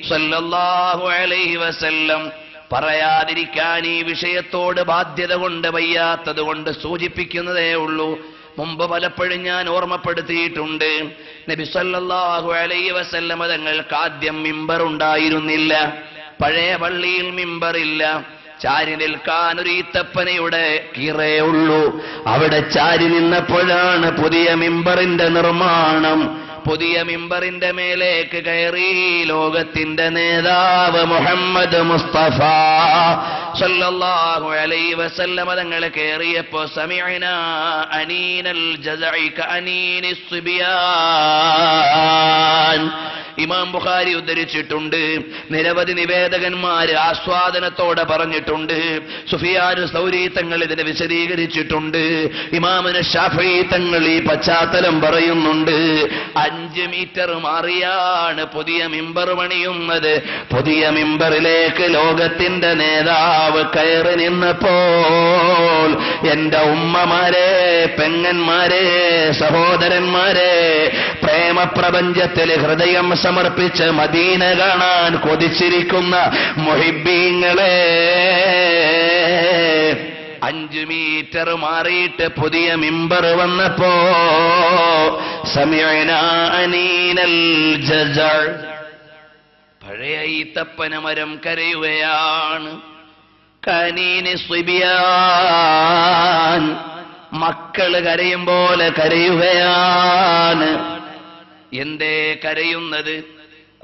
സല്ലല്ലാഹു അലൈഹി വസല്ലം പറയാതിരിക്കാൻ ഈ വിഷയത്തോട് ബാധ്യത കൊണ്ട് വയ്യാത്തത് കൊണ്ട് സൂചിപ്പിക്കുന്നതേ ഉള്ളൂ മുമ്പ് പലപ്പോഴും ഞാൻ ഓർമ്മപ്പെടുത്തിയിട്ടുണ്ട് നബി സല്ലല്ലാഹു അലൈഹി വസല്ലം തങ്ങൾക്ക് ആദ്യം മിമ്പർ ഉണ്ടായിരുന്നില്ല പഴയ പള്ളിയിൽ മിമ്പറില്ല ചാരി നിൽക്കാൻ ഒരു ഈത്തപ്പനയുടെ കീറേ ഉള്ളൂ അവിടെ ചാരി നിന്നപ്പോഴാണ് പുതിയ മിമ്പറിന്റെ നിർമ്മാണം പുതിയ മിമ്പറിന്റെ മേലേക്ക് കയറി ലോകത്തിന്റെ നേതാവ് മുഹമ്മദ് മുസ്തഫ സല്ലല്ലാഹു അലൈഹി വസല്ലം തങ്ങൾ കയറിയപ്പോ സമിഅനാ അനീനൽ ജസഇ കഅനീനിസ് സിബിയാൻ ഇമാം ബുഖാരി ഉദ്ധരിച്ചിട്ടുണ്ട് നിരവധി നിവേദകന്മാർ ആസ്വാദനത്തോടെ പറഞ്ഞിട്ടുണ്ട് സുഫിയാൻ സൗരി തങ്ങൾ ഇതിനെ വിശദീകരിച്ചിട്ടുണ്ട് ഇമാമുന ശാഫഈ തങ്ങൾ ഈ പശ്ചാത്തലം പറയുന്നുണ്ട് 5 മീറ്റർ മാറിയാണ് പുതിയ മിമ്പർ പണിയുന്നത് പുതിയ മിമ്പറിലേക്ക് ലോകത്തിന്റെ നേതാവ് കയറി നിന്നപ്പോൾ എന്റെ ഉമ്മമാരെ പെങ്ങന്മാരെ സഹോദരന്മാരെ പ്രേമപ്രപഞ്ചത്തിൽ ഹൃദയം സമർപ്പിച്ച് മദീന കാണാൻ കൊതിച്ചിരിക്കുന്ന മുഹിബ്ബീങ്ങളെ 5 മീറ്റർ മാറിയിട്ട് പുതിയ മിമ്പർ വന്നപ്പോ സമിഅനാ അനീനൽ ജസർ പഴയ ഈത്തപ്പന മരം കരയുകയാണ്. കനീനി സ്വിബിയാൻ, മക്കള് കരയും പോലെ കരയുകയാണ്. എന്തേ കരയുന്നത്?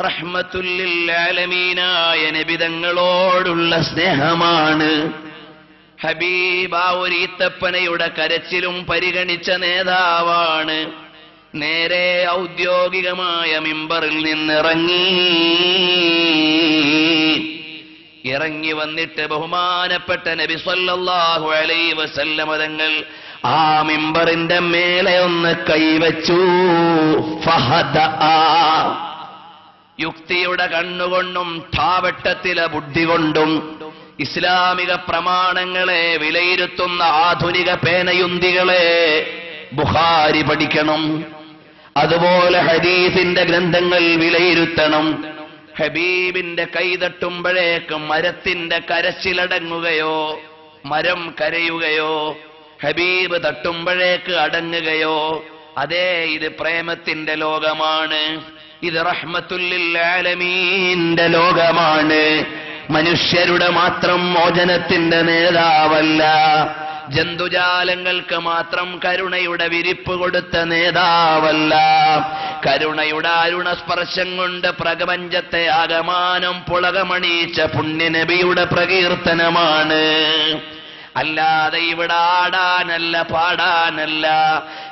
റഹ്മത്തുല്ലിൽ ആലമീനായ നബിതങ്ങളോടുള്ള സ്നേഹമാണ്. ഹബീബ ഒരു ഈത്തപ്പനയുടെ കരച്ചിലും പരിഗണിച്ച നേതാവാണ്. നേരെ ഔദ്യോഗികമായ മിമ്പറിൽ ഇറങ്ങി വന്നിട്ട് ബഹുമാനപ്പെട്ട നബി സല്ലല്ലാഹു അലൈഹി വസല്ലമ തങ്ങൾ ആ മിമ്പറിന്റെ മേലെ ഒന്ന് കൈവച്ചു. യുക്തിയുടെ കണ്ണുകൊണ്ടും ധാവട്ടത്തിലെ ബുദ്ധി കൊണ്ടും ഇസ്ലാമിക പ്രമാണങ്ങളെ വിലയിരുത്തുന്ന ആധുനിക പേനയുന്തികളെ ബുഖാരി പഠിക്കണം. അതുപോലെ ഹദീസിന്റെ ഗ്രന്ഥങ്ങൾ വിലയിരുത്തണം. ഹബീബിന്റെ കൈ തട്ടുമ്പോഴേക്കും മരത്തിന്റെ കരച്ചിലടങ്ങുകയോ മരം കരയുകയോ ഹബീബ് തട്ടുമ്പോഴേക്ക് അടങ്ങുകയോ? അതേ, ഇത് പ്രേമത്തിന്റെ ലോകമാണ്. ഇത് റഹ്മത്തുല്ലിൽ ആലമീന്റെ ലോകമാണ്. മനുഷ്യരുടെ മാത്രം മോചനത്തിന്റെ നേതാവല്ല, ജന്തുജാലങ്ങൾക്ക് മാത്രം കരുണയുടെ വിരിപ്പ് കൊടുത്ത നേതാവല്ല. കരുണയുടെ അരുണസ്പർശം കൊണ്ട് പ്രപഞ്ചത്തെ ആകമാനം പുളകമണിയിച്ച പുണ്യനബിയുടെ പ്രകീർത്തനമാണ്. അല്ലാതെ ഇവിടെ ആടാനല്ല പാടാനല്ല.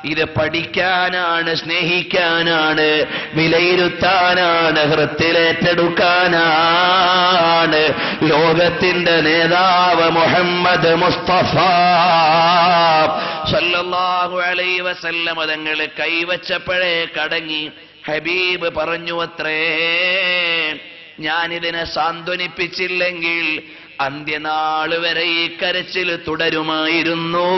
ഇത് പഠിക്കാനാണ്, സ്നേഹിക്കാനാണ്, വിലയിരുത്താനാണ്, ഹൃത്തിലേറ്റെടുക്കാനാണ്. ലോകത്തിന്റെ നേതാവ് മുഹമ്മദ് മുസ്തഫ സല്ലല്ലാഹു അലൈഹി വസല്ലം തങ്ങൾ കൈവച്ചപ്പോഴേ കടങ്ങി. ഹബീബ് പറഞ്ഞു അത്രേ, ഞാനിതിനെ സാന്ത്വനിപ്പിച്ചില്ലെങ്കിൽ അന്ത്യനാള് വരെ ഈ കരച്ചിൽ തുടരുമായിരുന്നു.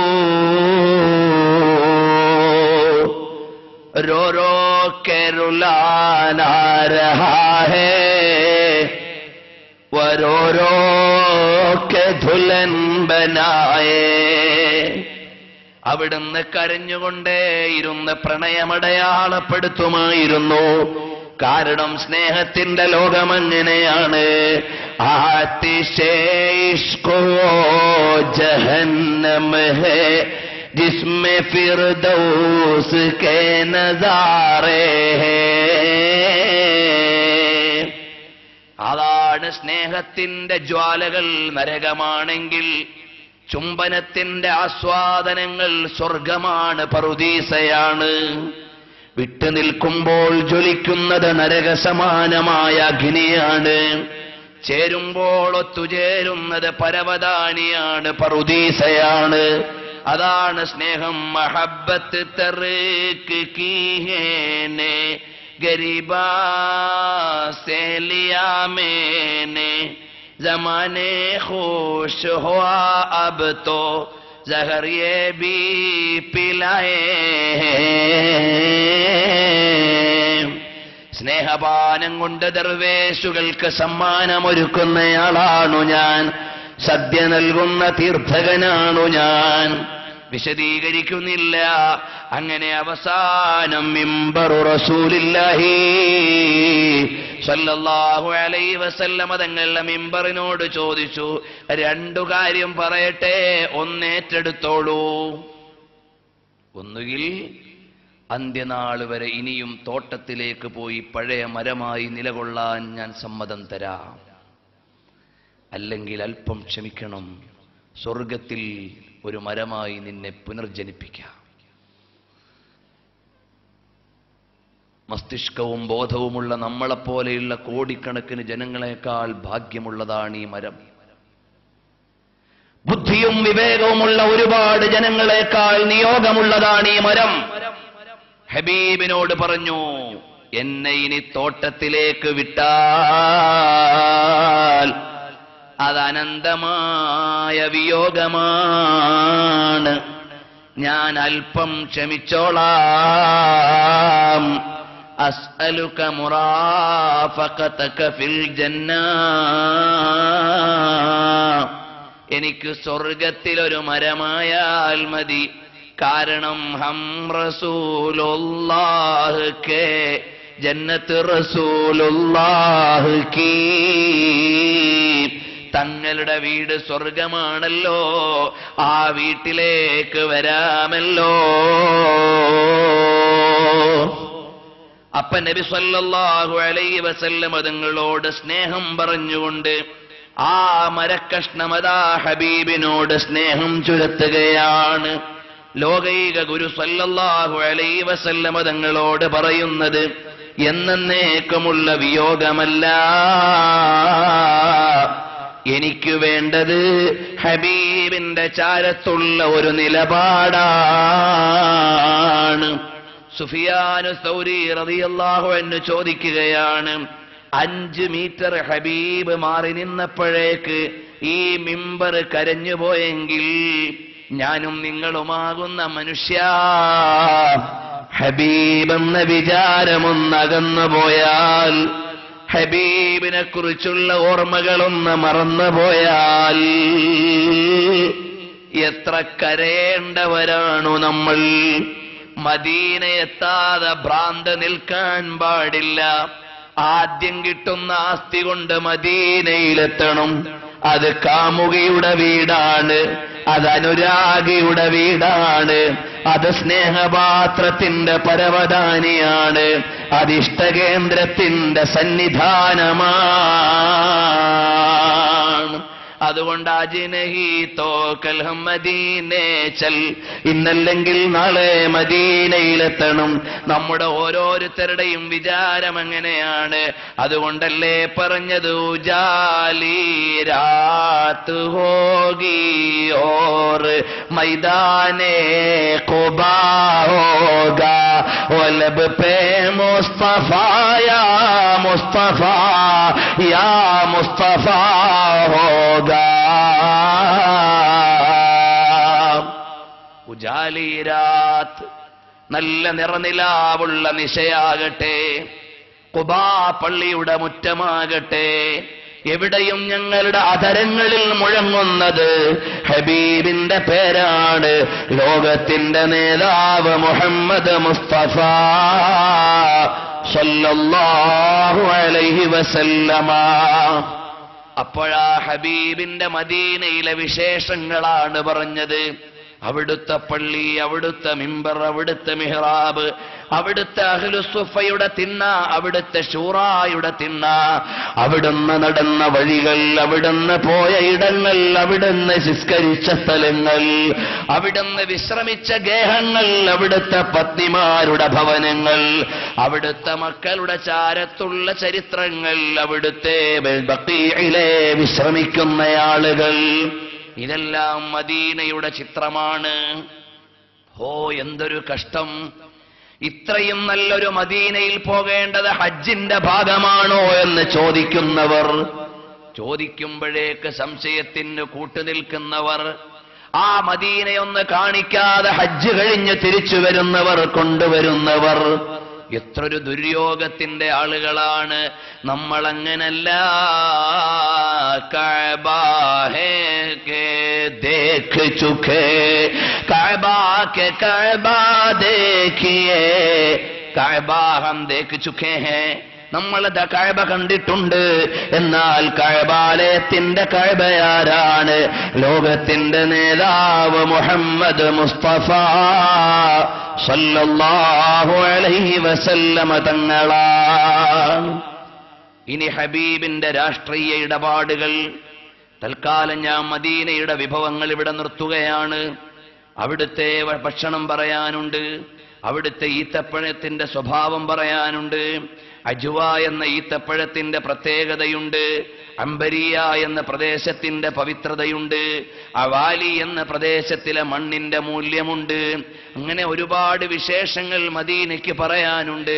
रो रो के रुलाना रहा है वो रो रो के दुल्हन बनाए. അവിടുന്ന് കരഞ്ഞുകൊണ്ടേയിരുന്ന് പ്രണയമടയാളപ്പെടുത്തുമായിരുന്നു. കാരണം സ്നേഹത്തിന്റെ ലോകമങ്ങനെയാണ്. ആതിശേ ഇശ്ഖോ ജഹന്നം ഹേ ജിസ്മേ ഫിർദൗസ് കേ നസാറേ ഹേ. അതാണ് സ്നേഹത്തിന്റെ ജ്വാലകൾ നരകമാണെങ്കിൽ, ചുംബനത്തിന്റെ ആസ്വാദനങ്ങൾ സ്വർഗമാണ്, പറുദീസയാണ്. വിട്ടുനിൽക്കുമ്പോൾ ജ്വലിക്കുന്നത് നരകസമാനമായ അഗ്നിയാണ്. ചേരുമ്പോൾ ഒത്തുചേരുന്നത് പരവതാനിയാണ്, പറുദീസയാണ്. അതാണ് സ്നേഹം. മഹബ്ബത്ത് തർക് കീ ഹേനെ ഗരീബാ സേ ലിയാ മേനെ ജമാനെ ഖുശ് ഹുവാ അബ് തോ ജഹർ യേ ബി പിലായേ. സ്നേഹപാനം കൊണ്ട് ദർവേശുകൾക്ക് സമ്മാനമൊരുക്കുന്നയാളാണു ഞാൻ. സദ്യ നൽകുന്ന തീർത്ഥകനാണു ഞാൻ. വിശദീകരിക്കുന്നില്ല. അങ്ങനെ അവസാനം മിമ്പറു റസൂലില്ലാഹി സല്ലല്ലാഹു അലൈഹി വസല്ലമ തങ്ങളുടെ മിമ്പറിനോട് ചോദിച്ചു, രണ്ടു കാര്യം പറയട്ടെ, ഒന്നേറ്റെടുത്തോളൂ. ഒന്നുകിൽ അന്ത്യനാള് വരെ ഇനിയും തോട്ടത്തിലേക്ക് പോയി പഴയ മരമായി നിലകൊള്ളാൻ ഞാൻ സമ്മതം തരാം. അല്ലെങ്കിൽ അല്പം ക്ഷമിക്കണം, സ്വർഗത്തിൽ ഒരു മരമായി നിന്നെ പുനർജനിപ്പിക്കാം. മസ്തിഷ്കവും ബോധവുമുള്ള നമ്മളെപ്പോലെയുള്ള കോടിക്കണക്കിന് ജനങ്ങളെക്കാൾ ഭാഗ്യമുള്ളതാണ് ഈ മരം. ബുദ്ധിയും വിവേകവുമുള്ള ഒരുപാട് ജനങ്ങളെക്കാൾ നിയോഗമുള്ളതാണ് ഈ മരം. ഹബീബിനോട് പറഞ്ഞു, എന്നെ ഇനി തോട്ടത്തിലേക്ക് വിട്ടാൽ അത് അനന്തമായ വിയോഗമാണ്. ഞാൻ അല്പം ക്ഷമിച്ചോളാം. അസ്അലുക മുറാഫഖതക ഫിൽ ജന്ന. എനിക്ക് സ്വർഗത്തിലൊരു മരമായാൽ മതി. കാരണം ഹം റസൂലുള്ളാഹ് കേ ജന്നത്ത് റസൂലുള്ളാഹ് കീ, തങ്ങളുടെ വീട് സ്വർഗമാണല്ലോ, ആ വീട്ടിലേക്ക് വരാമല്ലോ. അപ്പ നബി സല്ലല്ലാഹു അലൈഹി വസല്ലം തങ്ങളോട് സ്നേഹം പറഞ്ഞുകൊണ്ട് ആ മരക്കഷ്ണമതാ ഹബീബിനോട് സ്നേഹം ചുരത്തുകയാണ്. ലോകൈക ഗുരു സല്ലല്ലാഹു അലൈഹി വസല്ലം തങ്ങളോട് പറയുന്നത് എന്നേക്കുമുള്ള വിയോഗമല്ല, എനിക്ക് വേണ്ടത് ഹബീബിന്റെ ചാരത്തുള്ള ഒരു നിലപാടാണ്. സുഫിയാനു സൗരി റളിയല്ലാഹു അൻഹു ചോദിക്കുകയാണ്, 5 മീറ്റർ ഹബീബ് മാറി നിന്നപ്പോഴേക്ക് ഈ മിമ്പർ കരഞ്ഞുപോയെങ്കിൽ ഞാനും നിങ്ങളുമാകുന്ന മനുഷ്യ ഹബീബെന്ന വിചാരമൊന്നകന്നു പോയാൽ, ഹബീബിനെ കുറിച്ചുള്ള ഓർമ്മകളൊന്ന് മറന്നുപോയാൽ എത്ര കരയേണ്ടവരാണു നമ്മൾ. മദീനയെത്താതെ ഭ്രാന്ത് നിൽക്കാൻ പാടില്ല. ആദ്യം കിട്ടുന്ന ആസ്തി കൊണ്ട് മദീനയിലെത്തണം. അത് കാമുകിയുടെ വീടാണ്, അത് അനുരാഗിയുടെ വീടാണ്, അത് സ്നേഹപാത്രത്തിന്റെ പരവതാനിയാണ്, അത് ഇഷ്ടകേന്ദ്രത്തിന്റെ സന്നിധാനമാണ്. അതുകൊണ്ട് അജ്നഹി തോ കൽ ഹം മദീനേ ചൽ, ഇന്നല്ലെങ്കിൽ നാളെ മദീനയിലെത്തണം. നമ്മുടെ ഓരോരുത്തരുടെയും വിചാരം അങ്ങനെയാണ്. അതുകൊണ്ടല്ലേ പറഞ്ഞത് ഉജാലി രാത് ഹോഗി ഓർ മൈദാനേ ഖുബാ ഹോഗാ വലബ് പേ മുസ്തഫാ യാ മുസ്തഫാ യാ മുസ്തഫാ ഹോഗാ. ഉജാലിരാത്ത്, നല്ല നിറനിലാവുള്ള നിശയാകട്ടെ, ഖുബാ പള്ളിയുടെ മുറ്റമാകട്ടെ, എവിടെയും ഞങ്ങളുടെ അധരങ്ങളിൽ മുഴങ്ങുന്നത് ഹബീബിന്റെ പേരാണ്. ലോകത്തിന്റെ നേതാവ് മുഹമ്മദ് മുസ്തഫ സല്ലല്ലാഹു അലൈഹി വസല്ലമ. അപ്പോഴാ ഹബീബിന്റെ മദീനയിലെ വിശേഷങ്ങളാണ് പറഞ്ഞത്. അവിടുത്തെ പള്ളി, അവിടുത്തെ മിമ്പർ, അവിടുത്തെ മിഹ്റാബ്, അവിടുത്തെ അഹ്ലുസുഫയുടെ തിണ്ണ, അവിടുത്തെ ശൂറായുടെ തിണ്ണ, അവിടുന്ന് നടന്ന വഴികൾ, അവിടുന്ന് പോയ ഇടങ്ങൾ, അവിടുന്ന് നിസ്കരിച്ച സ്ഥലങ്ങൾ, അവിടുന്ന് വിശ്രമിച്ച ഗേഹങ്ങൾ, അവിടുത്തെ പത്നിമാരുടെ ഭവനങ്ങൾ, അവിടുത്തെ മക്കളുടെ ചാരത്തുള്ള ചരിത്രങ്ങൾ, അവിടുത്തെ ബഖീഇലെ വിശ്രമിക്കുന്ന ആളുകൾ, ഇതെല്ലാം മദീനയുടെ ചിത്രമാണ്. ഓ, എന്തൊരു കഷ്ടം! ഇത്രയും നല്ലൊരു മദീനയിൽ പോകേണ്ടത് ഹജ്ജിന്റെ ഭാഗമാണോ എന്ന് ചോദിക്കുന്നവർ, ചോദിക്കുമ്പോഴേക്ക് സംശയത്തിന് കൂട്ടുനിൽക്കുന്നവർ, ആ മദീനയൊന്ന് കാണിക്കാതെ ഹജ്ജ് കഴിഞ്ഞ് തിരിച്ചു വരുന്നവർ, കൊണ്ടുവരുന്നവർ, എത്രയൊരു ദുര്യോഗത്തിന്റെ ആളുകളാണ് നമ്മൾ. അങ്ങനല്ല. കഅബ ഹേ കെ ദേഖ് ചുകേ, കഅബ കെ കഅബ ദേഖിയേ, കഅബ ഹം ദേഖ് ചുകേ ഹേ, നമ്മൾ കഅബ കണ്ടിട്ടുണ്ട്. എന്നാൽ കഅബാലയത്തിന്റെ കഅബയാരാണ്? ലോകത്തിന്റെ നേതാവ് മുഹമ്മദ് മുസ്തഫ സല്ലല്ലാഹു അലൈഹി വസല്ലമ തങ്ങളാണ്. ഇനി ഹബീബിന്റെ രാഷ്ട്രീയ ഇടപാടുകൾ. തൽക്കാലം ഞാൻ മദീനയുടെ വിഭവങ്ങൾ ഇവിടെ നിർത്തുകയാണ്. അവിടുത്തെ ഭക്ഷണം പറയാനുണ്ട്, അവിടുത്തെ ഈത്തപ്പഴത്തിന്റെ സ്വഭാവം പറയാനുണ്ട്. അജുവ എന്ന ഈത്തപ്പഴത്തിന്റെ പ്രത്യേകതയുണ്ട്, അംബരിയ എന്ന പ്രദേശത്തിന്റെ പവിത്രതയുണ്ട്, അവാലി എന്ന പ്രദേശത്തിലെ മണ്ണിന്റെ മൂല്യമുണ്ട്. അങ്ങനെ ഒരുപാട് വിശേഷങ്ങൾ മദീനയ്ക്ക് പറയാനുണ്ട്.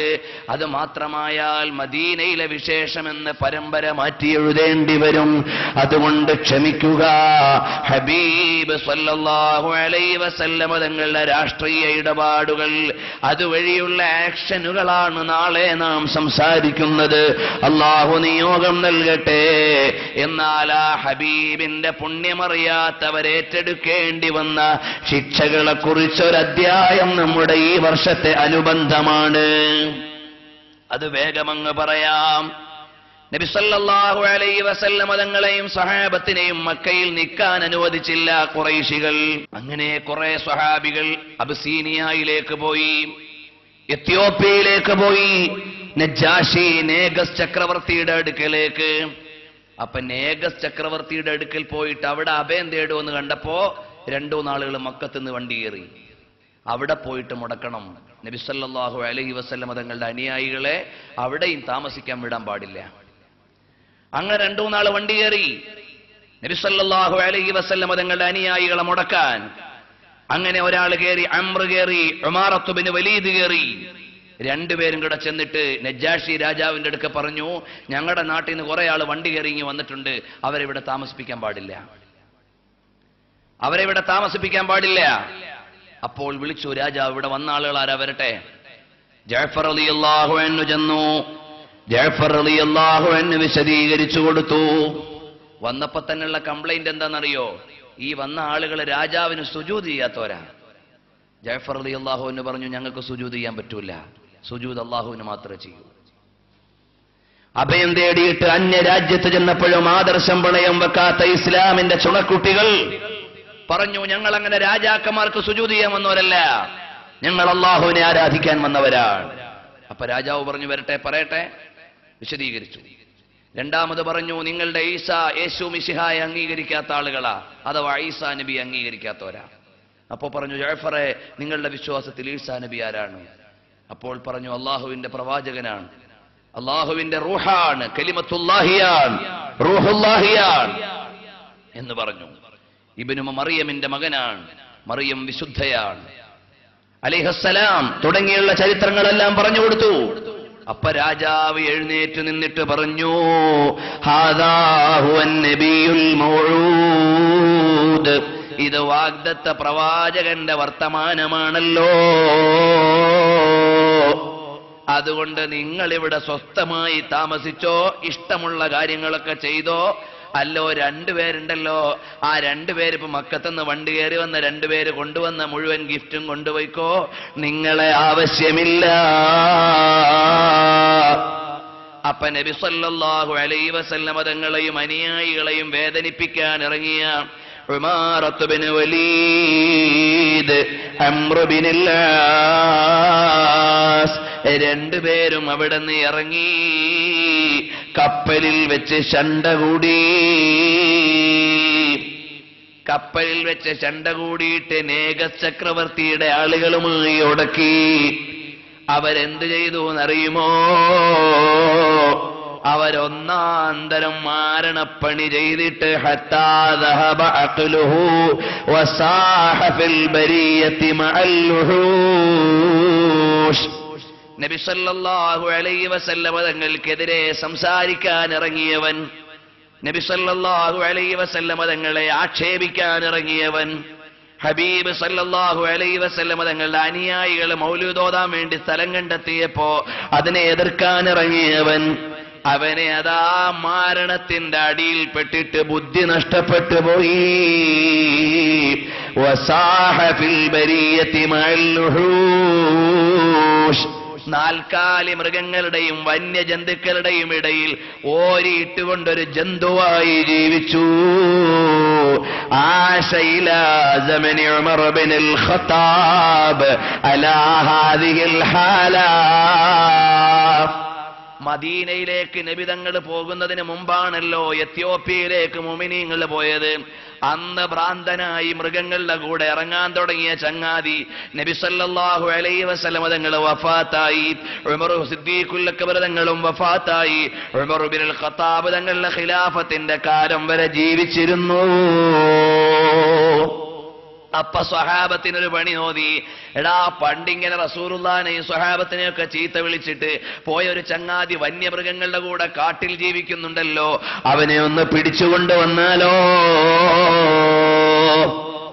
അത് മാത്രമായാൽ മദീനയിലെ വിശേഷമെന്ന് പരമ്പര മാറ്റി എഴുതേണ്ടി വരും. അതുകൊണ്ട് ക്ഷമിക്കുക. ഹബീബ് സല്ലല്ലാഹു അലൈഹി വസല്ലമ തങ്ങളുടെ രാഷ്ട്രീയ ഇടപാടുകൾ, അതുവഴിയുള്ള ആക്ഷനുകളാണ് നാളെ നാം സംസാരിക്കുന്നത്. അല്ലാഹു നിയോഗം നൽകട്ടെ. എന്നാൽ ആ ഹബീബിന്റെ പുണ്യമറിയാത്തവരേറ്റെടുക്കേണ്ടി വന്ന ശിക്ഷകളെ കുറിച്ചൊരധ്യായം നമ്മുടെ ഈ വർഷത്തെ അനുബന്ധമാണ്. അത് വേഗമങ്ങ് പറയാം. നബി സല്ലല്ലാഹു അലൈഹി വസല്ലം തങ്ങളെയും സഹാബത്തിനെയും മക്കയിൽ നിൽക്കാൻ അനുവദിച്ചില്ല ഖുറൈശികൾ. അങ്ങനെ കുറെ സ്വഹാബികൾ അബ്സീനിയയിലേക്ക് പോയി, എത്യോപ്യയിലേക്ക് പോയി, നജാഷി നേഗസ് ചക്രവർത്തിയുടെ അടുക്കലേക്ക്. അപ്പൊ നേഗസ് ചക്രവർത്തിയുടെ അടുക്കൽ പോയിട്ട് അവിടെ അഭയം തേടുമെന്ന് കണ്ടപ്പോ 2 നാളുകൾ മക്കത്തുനിന്ന് വണ്ടി കയറി. അവിടെ പോയിട്ട് മുടക്കണം. നബി സല്ലല്ലാഹു അലൈഹി വസല്ലം തങ്ങളുടെ അനുയായികളെ അവിടെയും താമസിക്കാൻ വിടാൻ പാടില്ല. അങ്ങനെ 2 നാൾ വണ്ടി കയറി നബി സല്ലല്ലാഹു അലൈഹി വസല്ലം തങ്ങളുടെ അനുയായികളെ മുടക്കാൻ. അങ്ങനെ ഒരാൾ കയറി, അംർ കയറി, ഉമാറത്ത് ബിൻ വലീദ് കയറി. 2 പേരും കൂടെ ചെന്നിട്ട് നജാഷി രാജാവിന്റെ അടുക്ക പറഞ്ഞു, ഞങ്ങളുടെ നാട്ടിൽ നിന്ന് കുറെ ആൾ വണ്ടി കയറി ഇങ്ങ് വന്നിട്ടുണ്ട്, അവരെവിടെ താമസിപ്പിക്കാൻ പാടില്ല, അവരെവിടെ താമസിപ്പിക്കാൻ പാടില്ല. അപ്പോൾ വിളിച്ചു രാജാവ്, ഇവിടെ വന്ന ആളുകൾ ആരാ, വരട്ടെ. ജഅഫർ റളിയല്ലാഹു അൻഹു ചെന്നു. ജഅഫർ റളിയല്ലാഹു അൻഹു വിശദീകരിച്ചു കൊടുത്തു. വന്നപ്പോ തന്നെയുള്ള കംപ്ലൈന്റ് എന്താണെന്നറിയോ? ഈ വന്ന ആളുകൾ രാജാവിന് സുജൂദ് ചെയ്യാത്തവരാ. ജഅഫർ റളിയല്ലാഹു അൻഹു പറഞ്ഞു, ഞങ്ങൾക്ക് സുജൂദ് ചെയ്യാൻ പറ്റൂല, സുജൂദ് അല്ലാഹുവിന് മാത്രമേ ചെയ്യൂ. അഭയം തേടിയിട്ട് അന്യ രാജ്യത്ത് ചെന്നപ്പോഴും ആദർശം പണയം വെക്കാത്ത ഇസ്ലാമിന്റെ ചുണക്കുട്ടികൾ പറഞ്ഞു, ഞങ്ങൾ അങ്ങനെ രാജാക്കന്മാർക്ക് സുജൂദ് ചെയ്യാൻ വന്നവരല്ല, ഞങ്ങൾ അല്ലാഹുവിനെ ആരാധിക്കാൻ വന്നവരാണ്. അപ്പൊ രാജാവ് പറഞ്ഞു, വരട്ടെ, പറയട്ടെ. വിശദീകരിച്ചു. രണ്ടാമത് പറഞ്ഞു, നിങ്ങളുടെ ഈസാ യേശു മിശിഹായെ അംഗീകരിക്കാത്ത ആളുകളാ, അഥവാ ഈസാ നബി അംഗീകരിക്കാത്തവരാ. അപ്പോ പറഞ്ഞു, ജഅഫറെ, നിങ്ങളുടെ വിശ്വാസത്തിൽ ഈസാ നബി ആരാണ്? അപ്പോൾ പറഞ്ഞു, അള്ളാഹുവിന്റെ പ്രവാചകനാണ്, അള്ളാഹുവിന്റെ റൂഹാണ്, കലിമത്തുല്ലാഹിയാണ്, റൂഹുല്ലാഹിയാണ് എന്ന് പറഞ്ഞു. ഇബ്നു മറിയമിന്റെ മകനാണ്, മറിയം വിശുദ്ധയാണ് അലൈഹിസ്സലാം തുടങ്ങിയുള്ള ചരിത്രങ്ങളെല്ലാം പറഞ്ഞു കൊടുത്തു. അപ്പൊ രാജാവ് എഴുന്നേറ്റ് നിന്നിട്ട് പറഞ്ഞു, ഹാദാ ഹുവൻ നബിയുൽ മൗഊദ്, ഇത് വാഗ്ദത്ത പ്രവാചകന്റെ വർത്തമാനമാണല്ലോ. അതുകൊണ്ട് നിങ്ങൾ ഇവിടെ സ്വസ്ഥമായി താമസിച്ചോ, ഇഷ്ടമുള്ള കാര്യങ്ങളൊക്കെ ചെയ്തോ. അല്ലോ 2 പേരുണ്ടല്ലോ, ആ 2 പേര് ഇപ്പൊ മക്കത്തുനിന്ന് വണ്ടി കയറി വന്ന 2 പേര് കൊണ്ടുവന്ന മുഴുവൻ ഗിഫ്റ്റും കൊണ്ടുപോയിക്കോ, നിങ്ങളെ ആവശ്യമില്ല. അപ്പൊ നബി സല്ലല്ലാഹു അലൈഹി വസല്ലം തങ്ങളെയും അനുയായികളെയും വേദനിപ്പിക്കാൻ ഇറങ്ങിയ Umarah bin Walid, Amr bin As 2 പേരും അവിടെ നിന്ന് ഇറങ്ങി കപ്പലിൽ വെച്ച് ശണ്ട കൂടി. കപ്പലിൽ വെച്ച് ശണ്ട കൂടിയിട്ട് നേഗസ് ചക്രവർത്തിയുടെ ആളുകളുമായി ഉടക്കി. അവരെന്ത് ചെയ്തു എന്നറിയുമോ? അവരൊന്നാന്തരം മാരണപ്പണി ചെയ്തിട്ട് ഹത്താ ദഹബ അഖ്ലുഹു വസാഹ ഫിൽ ബരിയത്തി മഅൽ വുഹൂഷ്. നബി സല്ലല്ലാഹു അലൈഹി വസല്ലം തങ്ങൾക്കെതിരെ സംസാരിക്കാൻ ഇറങ്ങിയവൻ, നബി സല്ലല്ലാഹു അലൈഹി വസല്ലം തങ്ങളെ ആക്ഷേപിക്കാൻ ഇറങ്ങിയവൻ, ഹബീബ് സല്ലല്ലാഹു അലൈഹി വസല്ലം തങ്ങളുടെ അനുയായികൾ മൗലൂദ് ഓതാൻ വേണ്ടി സ്ഥലം കണ്ടെത്തിയപ്പോ അതിനെ എതിർക്കാൻ ഇറങ്ങിയവൻ, അവനെ അതാ മാരണത്തിന്റെ അടിയിൽപ്പെട്ടിട്ട് ബുദ്ധി നഷ്ടപ്പെട്ടു പോയി. വസാഹ ഫിൽ ബരിയത്തി മഅൽ വുഹൂഷ്, 4 കാലി മൃഗങ്ങളുടെയും വന്യജന്തുക്കളുടെയും ഇടയിൽ ഓരിയിട്ടുകൊണ്ടൊരു ജന്തുവായി ജീവിച്ചു. ആശ ഇലാ സമനി ഉമർ ബിനുൽ ഖത്താബ് അലാ ഹാദിഹിൽ ഹാല. മദീനയിലേക്ക് നബി തങ്ങൾ പോകുന്നതിന് മുമ്പാണല്ലോ എത്യോപ്യയിലേക്ക് മുഅ്മിനീങ്ങൾ പോയത്. അന്ന് ഭ്രാന്തനായി മൃഗങ്ങളുടെ കൂടെ ഇറങ്ങാൻ തുടങ്ങിയ ചങ്ങാതി നബി സല്ലല്ലാഹു അലൈഹി വസല്ലം തങ്ങൾ വഫാത്തായി. ഉമർ സിദ്ദീഖുൽ അക്ബർ തങ്ങളും വഫാത്തായി. ഉമർ ബിനുൽ ഖത്താബ് തങ്ങളുടെ ഖിലാഫത്തിന്റെ കാലം വരെ ജീവിച്ചിരുന്നു. അപ്പൊ സ്വഹാബത്തിനൊരു പണി നോതി. എടാ, പണ്ടിങ്ങനെ റസൂലുള്ളാഹിനെയും സ്വഹാബത്തിനെയൊക്കെ ചീത്ത വിളിച്ചിട്ട് പോയ ഒരു ചങ്ങാതി വന്യമൃഗങ്ങളുടെ കൂടെ കാട്ടിൽ ജീവിക്കുന്നുണ്ടല്ലോ, അവനെ ഒന്ന് പിടിച്ചുകൊണ്ട് വന്നാലോ.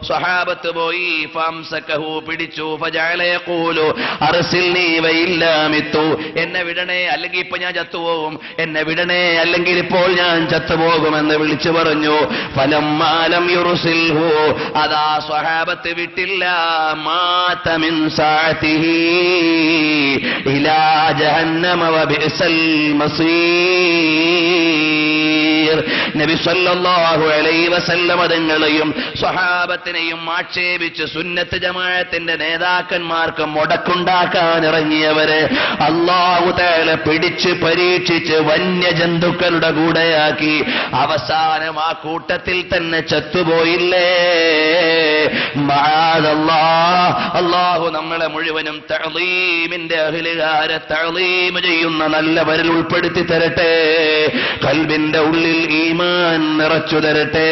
സ്വഹാബത്ത് പോയി ഫംസകഹു പിടിച്ചു ഫജഅല യഖൂലു അർസിൽനി വഇല്ലാ മിത്തു എന്നെ വിടണേ അല്ലെങ്കിൽ ഇപ്പൊ ഞാൻ ചത്തുപോകും, എന്നെ വിടണേ അല്ലെങ്കിൽ ഇപ്പോൾ ഞാൻ ചത്തുപോകുമെന്ന് വിളിച്ചു പറഞ്ഞു. ഫലമ്മാ ലം യുർസിൽഹു അതാ സ്വഹാബത്ത് വിട്ടില്ല. മാത മിൻ സാഅതിഹി ഇലാ ജഹന്നമ വബിഅസൽ മസീർ. നബി സല്ലല്ലാഹു അലൈഹി വസല്ലം തങ്ങളെയും സ്വഹാബത്തിനെയും ആക്ഷേപിച്ച് സുന്നത്ത് ജമാഅത്തിന്റെ നേതാക്കന്മാർക്ക് മുടക്കുണ്ടാക്കാൻ ഇറങ്ങിയവരെ അല്ലാഹു തആല പിടിച്ച് പരീക്ഷിച്ച് വന്യജന്തുക്കളുടെ കൂടെയാക്കി അവസാനം ആ കൂട്ടത്തിൽ തന്നെ ചത്തുപോയില്ലേ. മഅദല്ലാഹ്. അല്ലാഹു നമ്മളെ മുഴുവനും തഅളീമിന്റെ അഹ്ലുകാരെ തഅളീം ചെയ്യുന്ന നല്ലവരിൽ ഉൾപ്പെടുത്തി തരട്ടെ. ഖൽബിന്റെ ഉള്ളിൽ ഈമാൻ നിറച്ചു തരട്ടെ.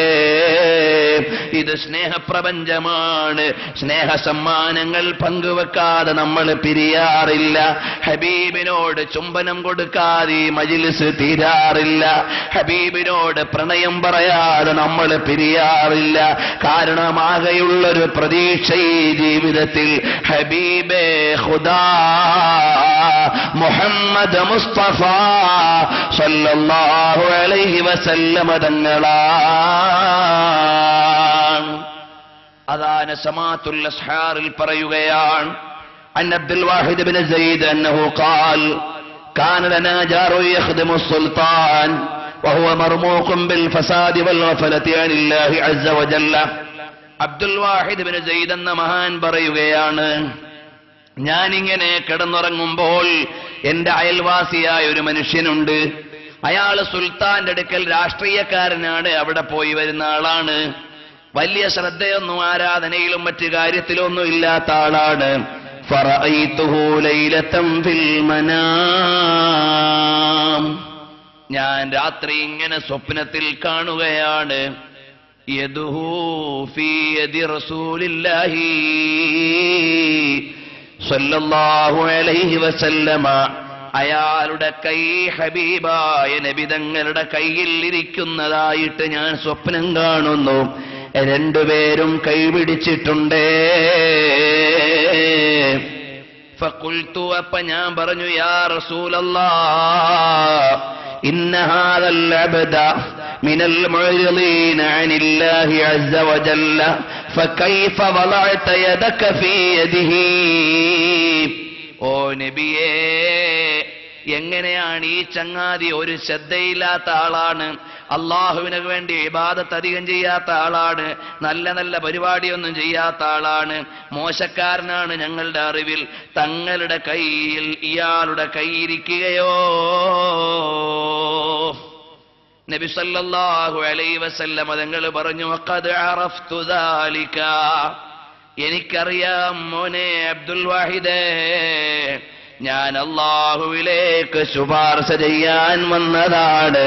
ഇത് സ്നേഹപ്രപഞ്ചമാണ്. സ്നേഹ സമ്മാനങ്ങൾ പങ്കുവെക്കാതെ നമ്മൾ പിരിയാറില്ല. ഹബീബിനോട് ചുംബനം കൊടുക്കാതെ ഈ മജ്ലിസ് തീരാറില്ല. ഹബീബിനോട് പ്രണയം പറയാതെ നമ്മൾ പിരിയാറില്ല. കാരണം ആകെയുള്ളൊരു പ്രതീക്ഷ ഈ ജീവിതത്തിൽ ഹബീബേ ഖുദാ മുഹമ്മദ് മുസ്തഫ സല്ലല്ലാഹു അലൈഹി വസല്ലം തങ്ങളാണ്. അതാണ് സമാത്തുൽ അസ്ഹാറിൽ പറയുകയാണ്. അൻ അബ്ദുൽ വാഹിദ് ബിൻ സയ്യിദ് അന്നഹു ഖാൽ കാന ലനാ ജാറു യഖ്ദിമു സുൽത്താൻ വഹുവ മർമൂഖുൻ ബിൽ ഫസാദി വൽ ഗഫലതി അനില്ലാഹി അസ്സ വജല്ല. അബ്ദുൽ വാഹിദ് ബിൻ സയ്യിദ് എന്ന മഹാൻ പറയുകയാണ്, ഞാനിങ്ങനെ കിടന്നുറങ്ങുമ്പോൾ എന്റെ അയൽവാസിയായ ഒരു മനുഷ്യനുണ്ട്. അയാള് സുൽത്താന്റെ അടുക്കൽ രാഷ്ട്രീയക്കാരനാണ്, അവിടെ പോയി വരുന്ന ആളാണ്. വലിയ ശ്രദ്ധയൊന്നും ആരാധനയിലും മറ്റു കാര്യത്തിലൊന്നും ഇല്ലാത്ത ആളാണ്. ഫറഅയ്തുഹു ലൈലതൻ ഫിൽ മനാം. ഞാൻ രാത്രി ഇങ്ങനെ സ്വപ്നത്തിൽ കാണുകയാണ്. യദുഹു ഫീ യദി റസൂലില്ലാഹി സല്ലല്ലാഹു അലൈഹി വസല്ലമ. അയാളുടെ കൈ ഹബീബായ നബി തങ്ങളുടെ കയ്യിൽ ഇരിക്കുന്നതായിട്ട് ഞാൻ സ്വപ്നം കാണുന്നു. രണ്ടുപേരും കൈപിടിച്ചിട്ടുണ്ട്. ഫഖുൽതു, അപ്പ ഞാൻ പറഞ്ഞു, യാ റസൂലല്ലാഹ് ഇന്ന ഹാദൽ അബ്ദ മിനൽ മുഅ്രിദീന അനില്ലാഹി അസ്സ വജല്ല ഫകൈഫ വളഅത യദക ഫീ യദിഹി. ഓ നബിയേ, എങ്ങനെയാണ് ഈ ചങ്ങാതി ഒരു ശ്രദ്ധയില്ലാത്ത ആളാണ്, അള്ളാഹുവിന് വേണ്ടി ഇബാദത്ത് അധികം ചെയ്യാത്ത ആളാണ്, നല്ല നല്ല പരിപാടിയൊന്നും ചെയ്യാത്ത ആളാണ്, മോശക്കാരനാണ് ഞങ്ങളുടെ അറിവിൽ, തങ്ങളുടെ കയ്യിൽ ഇയാളുടെ കൈയിരിക്കുകയോ? നബി സല്ലല്ലാഹു അലൈഹി വസല്ലം തങ്ങൾ പറഞ്ഞു, ഖദ് അറഫ്തു ദാലിക. എനിക്കറിയാം മോനെ അബ്ദുൽ വാഹിദേ, ഞാൻ അല്ലാഹുവിലേക്ക് ശുപാർശ ചെയ്യാൻ വന്നതാണ്,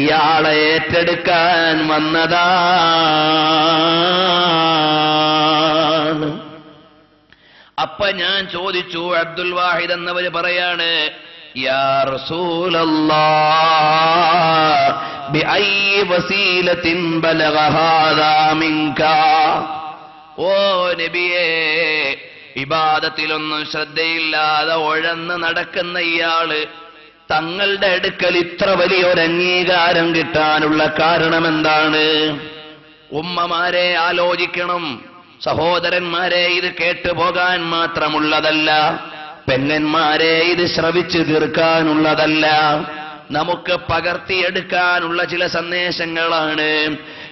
ഇയാളെ ഏറ്റെടുക്കാൻ വന്നതാണ്. അപ്പൊ ഞാൻ ചോദിച്ചു, അബ്ദുൽ വാഹിദ് എന്നവര് പറയാണ്, യാ റസൂലല്ലാഹ് ബിഅയ്യി വസീലത്തിൻ ബലഗ ഹാദാ മിൻക. ഓ നബിയേ, ഇബാദത്തിലൊന്നും ശ്രദ്ധയില്ലാതെ ഉഴന്ന് നടക്കുന്ന ഇയാള് തങ്ങളുടെ അടുക്കൽ ഇത്ര വലിയൊരു അംഗീകാരം കിട്ടാനുള്ള കാരണം എന്താണ്? ഉമ്മമാരെ ആലോചിക്കണം, സഹോദരന്മാരെ, ഇത് കേട്ടുപോകാൻ മാത്രമുള്ളതല്ല, പെങ്ങന്മാരെ ഇത് ശ്രവിച്ചു തീർക്കാനുള്ളതല്ല, നമുക്ക് പകർത്തിയെടുക്കാനുള്ള ചില സന്ദേശങ്ങളാണ്.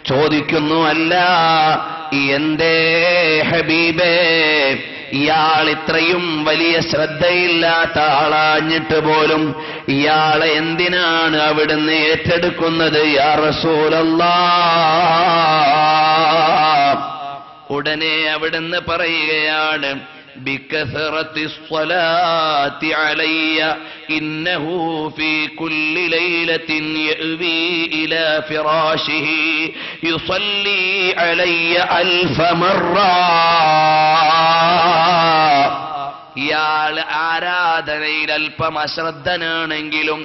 ചോദിക്കുന്നു, അല്ല എന്തേ ഹബീബേ, ഇയാൾ ഇത്രയും വലിയ ശ്രദ്ധയില്ലാത്ത ആളാഞ്ഞിട്ട് പോലും ഇയാളെ എന്തിനാണ് അവിടുന്ന് ഏറ്റെടുക്കുന്നത് യാ റസൂലല്ലാഹ്? ഉടനെ അവിടുന്ന് പറയുകയാണ്, ബികസറത്തി സ്വലാത്തി അലയ്യ ഇന്നഹു ഫീ കുല്ലി ലൈലത്തിൻ യഅ്വി ഇലാ ഫിറാശിഹി യുസല്ലി അലയ്യ അൽഫ മർറ. ഇയാൾ ഒരാൾ ആരാധനയിൽ അല്പം അശ്രദ്ധനാണെങ്കിലും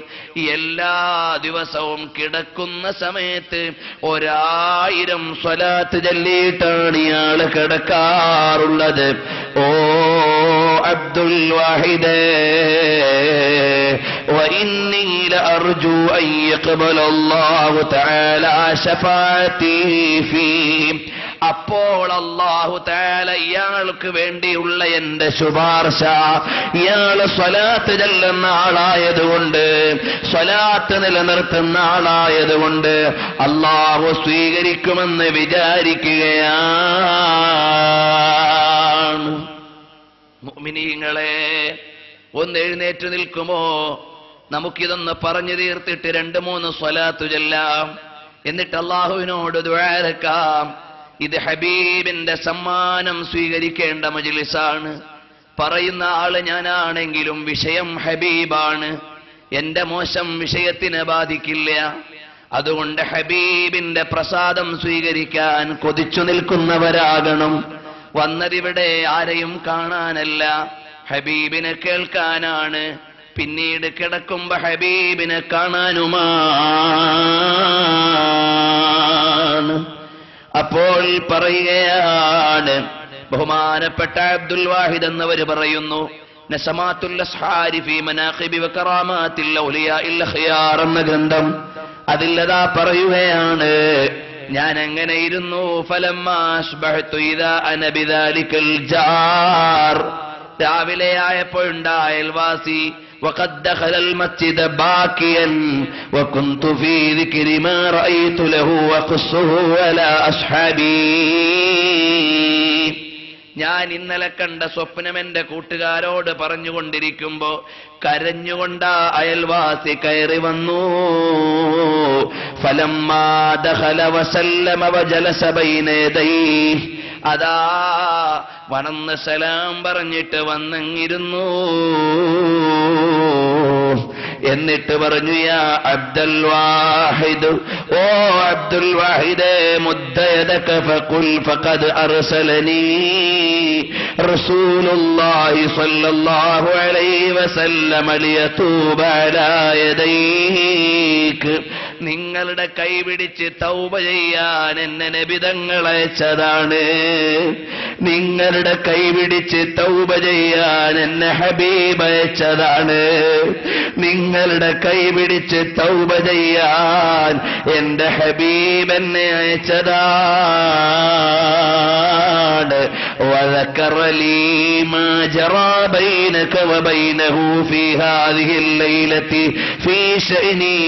എല്ലാ ദിവസവും കിടക്കുന്ന സമയത്ത് 1000 സ്വലാത്ത് ചൊല്ലിയിട്ടാണ് ഇയാൾ കിടക്കാറുള്ളത്. ഓ അബ്ദുൽ വാഹിദേ وإني لأرجو أن يقبل الله تعالى شفاعتي فيه. അപ്പോൾ അല്ലാഹു തആല ഇയാൾക്ക് വേണ്ടിയുള്ള എന്റെ ശുപാർശ, ഇയാൾ സ്വലാത്ത് ചൊല്ലുന്ന ആളായതുകൊണ്ട്, സ്വലാത്ത് നിലനിർത്തുന്ന ആളായതുകൊണ്ട് അല്ലാഹു സ്വീകരിക്കുമെന്ന് വിചാരിക്കുകയാണ്. മുഅ്മിനീങ്ങളെ, ഒന്ന് എഴുന്നേറ്റ് നിൽക്കുമോ? നമുക്കിതൊന്ന് പറഞ്ഞു തീർത്തിട്ട് 2-3 സ്വലാത്ത് ചൊല്ലാം. എന്നിട്ട് അല്ലാഹുവിനോട് ദുആരക്കാം. ഇത് ഹബീബിന്റെ സമ്മാനം സ്വീകരിക്കേണ്ട മജ്ലിസാണ്. പറയുന്ന ആള് ഞാനാണെങ്കിലും വിഷയം ഹബീബാണ്. എന്റെ മോശം വിഷയത്തിനെ ബാധിക്കില്ല. അതുകൊണ്ട് ഹബീബിന്റെ പ്രസാദം സ്വീകരിക്കാൻ കൊതിച്ചു നിൽക്കുന്നവരാകണം. വന്നതിവിടെ ആരെയും കാണാനല്ല, ഹബീബിനെ കേൾക്കാനാണ്. പിന്നീട് കിടക്കുമ്പോ ഹബീബിനെ കാണാനുമാണ്. അപ്പോൾ പറയുകയാണ്, ബഹുമാനപ്പെട്ട അബ്ദുൽ വാഹിദ് എന്നവര് പറയുന്നു, നസമാത്തുൽ അസ്ഹാരി ഫീ മനാഖിബി വ കറാമാത്തിൽ ഔലിയാഇൽ ഖിയാർ എന്ന ഗ്രന്ഥം, അതില്ലതാ പറയുകയാണ്, ഞാൻ അങ്ങനെ ഇരുന്നു. ഫലമ്മാ അസ്ബഹതു ഇദാ അന ബിദാലികൽ ജാർ, രാവിലെ ആയപ്പോഴുണ്ടായ അയൽവാസി, وقد دخل المسجد باكيا وكنت في ذكر ما رأيت له وقصه على أصحابي. ഞാൻ ഇന്നലെ കണ്ട സ്വപ്നം എന്റെ കൂട്ടുകാരോട് പറഞ്ഞുകൊണ്ടിരിക്കുമ്പോ കരഞ്ഞുകൊണ്ട് അയൽവാസി കയറി വന്നു. ഫലമ്മാ ദഖല വസല്ലമ വജലസ ബൈന യദൈഹി, അതാ വണന്ന് സലാം പറഞ്ഞിട്ട് വന്നങ്ങിരുന്നു. എന്നിട്ട് പറഞ്ഞു, യാ അബ്ദുൽ വാഹിദ്, ഓ അബ്ദുൽ വാഹിദ്, മുദ്ദ യദക ഫഖുൽ ഫഖദ് അർസലനി റസൂലുള്ളാഹി സ്വല്ലല്ലാഹു അലൈഹി വസല്ലം ലിയതൂബ അലാ യദൈക. നിങ്ങളുടെ കൈപിടിച്ച് തൗബ ചെയ്യാൻ എന്നെ നബി തങ്ങൾ അയച്ചതാണ്. നിങ്ങളുടെ കൈപിടിച്ച് തൗബ ചെയ്യാൻ എന്നെ ഹബീബ് അയച്ചതാണ്. നിങ്ങളുടെ കൈപിടിച്ച് തൗബ ചെയ്യാൻ എന്റെ ഹബീബ് എന്നെ അയച്ചതാണ്. وذكر لي ما جرى بينك وبينه في هذه الليلة في شأني.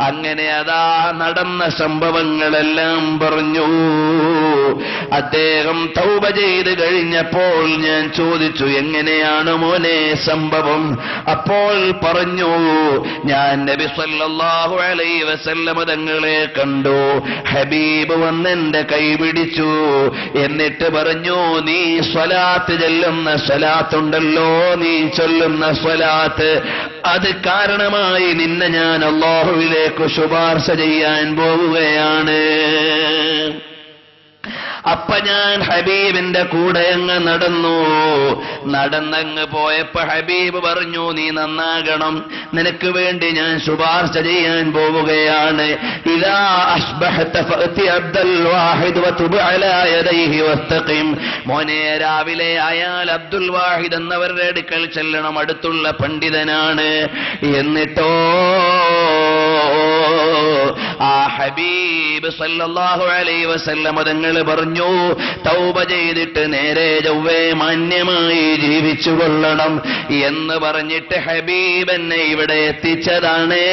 അങ്ങനെ അതാ നടന്ന സംഭവങ്ങളെല്ലാം പറഞ്ഞു. അദ്ദേഹം തൗബ ചെയ്ത് കഴിഞ്ഞപ്പോൾ ഞാൻ ചോദിച്ചു, എങ്ങനെയാണ് മോനെ സംഭവം? അപ്പോൾ പറഞ്ഞു, ഞാൻ നബി സല്ലല്ലാഹു അലൈഹി വസല്ലം തങ്ങളെ കണ്ടു. ഹബീബ് വന്നെന്റെ കൈ പിടിച്ചു. എന്നിട്ട് പറഞ്ഞു, നീ സ്വലാത്ത് ചൊല്ലുന്ന സ്വലാത്തുണ്ടല്ലോ, നീ ചൊല്ലുന്ന സ്വലാത്ത്, അത് കാരണമായി നിന്നെ ഞാൻ അല്ലാഹുവിലേക്ക് ശുപാർശ ചെയ്യാൻ പോവുകയാണ്. അപ്പൊ ഞാൻ ഹബീബിന്റെ കൂടെ അങ്ങ് നടന്നങ്ങ് പോയപ്പോ ഹബീബ് പറഞ്ഞു, നീ നന്നാകണം, നിനക്ക് വേണ്ടി ഞാൻ ശുപാർശ ചെയ്യാൻ പോവുകയാണ്. ഇദാ അസ്ബഹത ഫഅതി അബ്ദുൽ വാഹിദ് വതുബ് അലാ യദൈഹി വസ്തഖിം. മോനെ, രാവിലെ ആയാൽ അബ്ദുൽ വാഹിദ് എന്നവരുടെ അടുക്കൽ ചെല്ലണം, അടുത്തുള്ള പണ്ഡിതനാണ്. എന്നിട്ടോ ആ ഹബീബ് സല്ലല്ലാഹു അലൈഹി വസല്ലം തങ്ങൾ പറഞ്ഞു, തൗബ ചെയ്തിട്ട് നേരെ ചൊവ്വേ മാന്യമായി ജീവിച്ചു കൊള്ളണം എന്ന് പറഞ്ഞിട്ട് ഹബീബ് എന്നെ ഇവിടെ എത്തിച്ചതാണ്.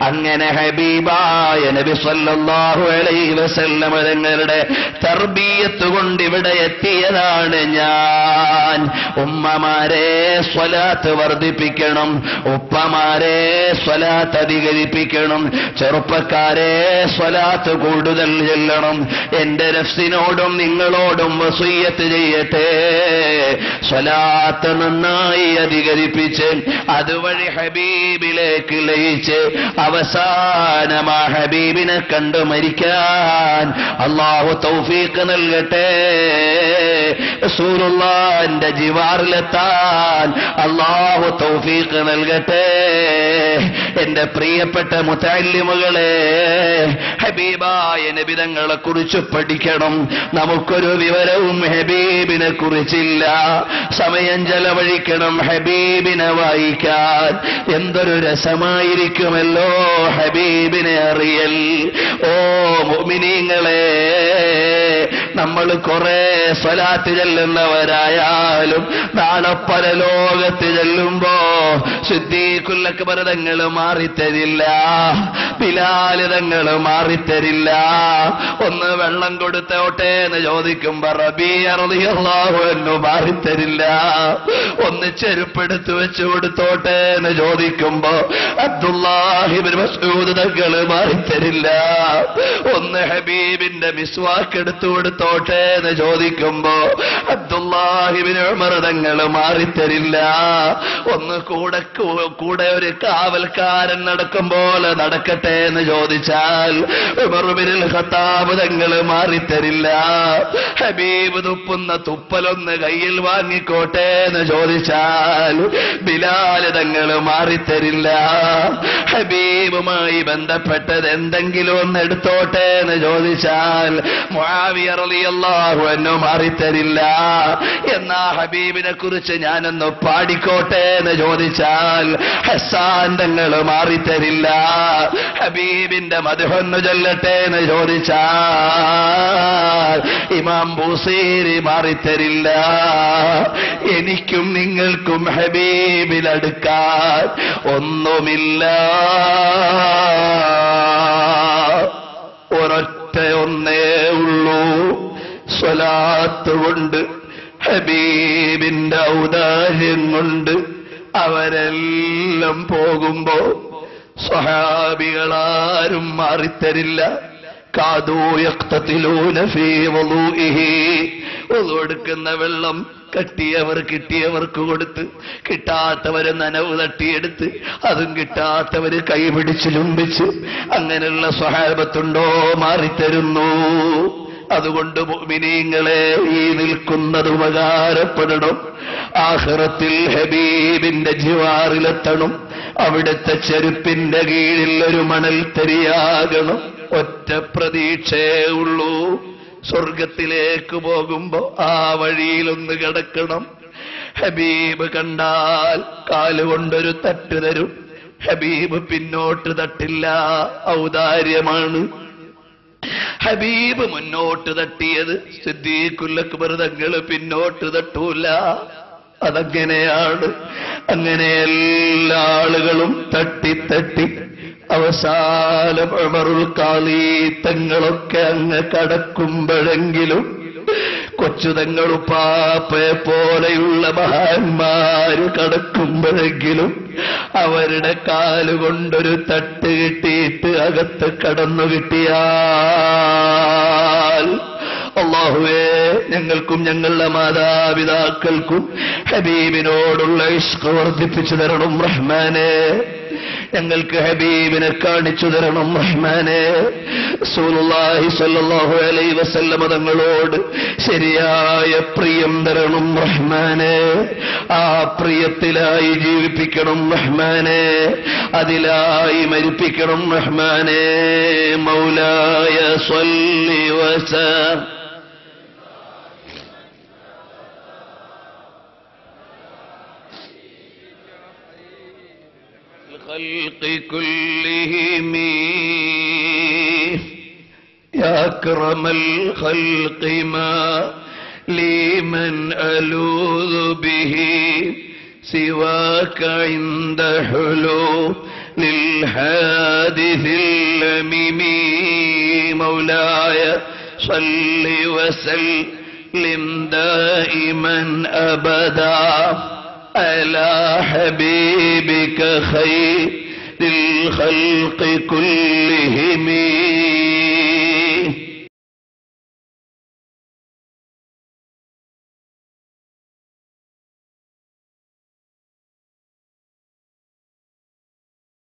അങ്ങനെ ഹബീബായ നബി സല്ലല്ലാഹു അലൈഹി വസല്ലം തങ്ങളുടെ തർബിയത്ത് കൊണ്ട് ഇവിടെ എത്തിയതാണ് ഞാൻ. ഉമ്മമാരെ സ്വലാത്ത് വർദ്ധിപ്പിക്കണം, ഉപ്പമാരെ സ്വലാത്ത് അധികരിപ്പിക്കണം. ചെറുപ്പക്കാരെ, സ്വലാത്ത് കൂടുതൽ ചെല്ലണം. എന്റെ നഫ്സിനോടും നിങ്ങളോടും വസിയ്യത്ത് ചെയ്യട്ടെ, സ്വലാത്ത് നന്നായി അധികരിപ്പിച്ച് അതുവഴി ഹബീബിലേക്ക് ലയിച്ച് അവസാനം ആ ഹബീബിനെ കണ്ടു മരിക്കാൻ അല്ലാഹു തൗഫീഖ് നൽകട്ടെ. റസൂലുള്ളാഹിന്റെ ജിവാറിലെത്താൻ അല്ലാഹു തൗഫീഖ് നൽകട്ടെ. എന്റെ പ്രിയപ്പെട്ട മുതഅല്ലിമുകളെ, ഹബീബായ നബി തങ്ങളെ കുറിച്ച് പഠിക്കണം. നമുക്കൊരു വിവരവും ഹബീബിനെ കുറിച്ചില്ല. സമയം ചെലവഴിക്കണം ഹബീബിനെ വായിക്കാൻ. എന്തൊരു രസമായിരിക്കുമല്ലോ ഹബീബിനെ അറിയൽ. ഓ മുഅ്മിനീങ്ങളെ, നമ്മൾ കുറെ സ്വലാത്ത് ചെല്ലുന്നവരായാലും നാളെ പരലോകത്ത് ചെല്ലുമ്പോ സിദ്ദീഖുൽ അക്ബർ തങ്ങൾ മാറിത്തരില്ല, ബിലാൽ തങ്ങൾ മാറിത്തരില്ല. ഒന്ന് വെള്ളം കൊടുത്തോട്ടെ എന്ന് ചോദിക്കുമ്പോ റബീഅ റളിയല്ലാഹു അൻഹു മാറിത്തരില്ല. ഒന്ന് ചെരുപ്പെടുത്ത് വെച്ച് കൊടുത്തോട്ടെ എന്ന് ചോദിക്കുമ്പോ അബ്ദുല്ലാഹി ഇബ്നു മസ്ഊദ് തങ്ങൾ മാറിത്തരില്ല. ഒന്ന് ഹബീബിന്റെ മിസ്വാക്ക് എടുത്തു കൊടുത്തോട്ടെ എന്ന് ചോദിക്കുമ്പോ അബ്ദുല്ലാഹി ഇബ്നു ഉമർ തങ്ങൾ മാറിത്തരില്ല. ഒന്ന് കൂടെ ഒരു കാവൽക്കാരൻ നടക്കുമ്പോൾ നടക്കട്ടെ എന്ന് ചോദിച്ചാൽ ഉമർ ഇബ്നുൽ ഖത്താബ് തങ്ങൾ മാറിത്തരില്ല. ഹബീബ് തുപ്പുന്ന തുപ്പലൊന്ന് കയ്യിൽ വാങ്ങിക്കോട്ടെ എന്ന് ചോദിച്ചാൽ ബിലാൽ തങ്ങൾ മാറിത്തരില്ല. ഹബീബുമായി ബന്ധപ്പെട്ടത് എന്തെങ്കിലും ഒന്ന് എടുത്തോട്ടെ എന്ന് ചോദിച്ചാൽ മുആവിയ റളിയല്ലാഹു അൻഹു മാറിത്തരില്ല. എന്നാ ഹബീബിനെ കുറിച്ച് ഞാനൊന്ന് പാടിക്കോട്ടെ എന്ന് ചോദിച്ചാൽ ഹസ്സാൻ തങ്ങൾ മാറിത്തരില്ല. ഹബീബിന്റെ മദ്ഹൊന്ന് ചൊല്ലട്ടെ എന്ന് ചോദിച്ചാൽ ഇമാം ബൂസീരി മാറിത്തരില്ല. എനിക്കും നിങ്ങൾക്കും ഹബീബിലടുക്കാൻ ഒന്നുമില്ല, ഒരൊറ്റയൊന്നേ ഉള്ളൂ, സ്വലാത്ത് കൊണ്ട്, ഹബീബിന്റെ ഔദാര്യം കൊണ്ട്. അവരെല്ലാം പോകുമ്പോ സ്വഹാബികളാരും മാറിത്തരില്ല. കാദൂ യഖ്തതിലൂന ഫീ വുളൂഇഹി, വുളൂ എടുക്കുന്ന വെള്ളം കട്ടിയവർ കിട്ടിയവർക്ക് കൊടുത്ത്, കിട്ടാത്തവര് നനവ് തട്ടിയെടുത്ത്, അതും കിട്ടാത്തവര് കൈപിടിച്ച് ചുംബിച്ച്, അങ്ങനെയുള്ള സ്വഹാബത്തുണ്ടോ? മാറിത്തരുന്നു. അതുകൊണ്ട് മുഅ്മിനീങ്ങളെ, ഈ നിൽക്കുന്നത് ഉപകാരപ്പെടണം. ആഖിറത്തിൽ ഹബീബിന്റെ ജിവാറിലെത്തണം. അവിടുത്തെ ചെരുപ്പിന്റെ കീഴിൽ ഒരു മണൽ തരിയാകണം. ഒറ്റ പ്രതീക്ഷയേ ഉള്ളൂ, സ്വർഗത്തിലേക്ക് പോകുമ്പോ ആ വഴിയിലൊന്ന് കിടക്കണം. ഹബീബ് കണ്ടാൽ കാലുകൊണ്ടൊരു തട്ട് തരും. ഹബീബ് പിന്നോട്ട് തട്ടില്ല, ഔദാര്യമാണ്. ഹബീബ് മുന്നോട്ട് തട്ടിയത് സിദ്ദീഖുൽ അക്ബർ തങ്ങൾ പിന്നോട്ട് തട്ടൂല. അതങ്ങനെയാണ്. അങ്ങനെ എല്ലാ ആളുകളും തട്ടി അവസാനം ഉമറുൽ ഖാലി തങ്ങളൊക്കെ അങ്ങ് കടക്കുമ്പോഴെങ്കിലും കൊച്ചുതങ്ങളുപ്പാപ്പയെ പോലെയുള്ള മഹാന്മാര് കടക്കുമ്പോഴെങ്കിലും അവരുടെ കാലുകൊണ്ടൊരു തട്ട് കിട്ടിയിട്ട് അകത്ത് കടന്നു കിട്ടിയാൽ, അല്ലാഹുവേ, ഞങ്ങൾക്കും ഞങ്ങളുടെ മാതാപിതാക്കൾക്കും ഹബീബിനോടുള്ള ഇഷ്ഖ് വർദ്ധിപ്പിച്ചു തരണം റഹ്മാനേ. ഞങ്ങൾക്ക് ഹബീബിനെ കാണിച്ചു തരണം റഹ്മാനേ. റസൂലുള്ളാഹി സ്വല്ലല്ലാഹു അലൈഹി വസല്ലമ തങ്ങളോട് ശരിയായ പ്രിയം തരണം റഹ്മാനേ. ആ പ്രിയത്തിലായി ജീവിപ്പിക്കണം റഹ്മാനേ. അതിലായി മരിപ്പിക്കണം റഹ്മാനേ. മൗലായ സ്വല്ലി വസല്ലം الخلق كلهم يا أكرم الخلق ما لي من ألوذ به سواك عند حلول للحادث اللميم مولاي صل وسلم دائما أبدا على حبيبك خير للخلق كلهم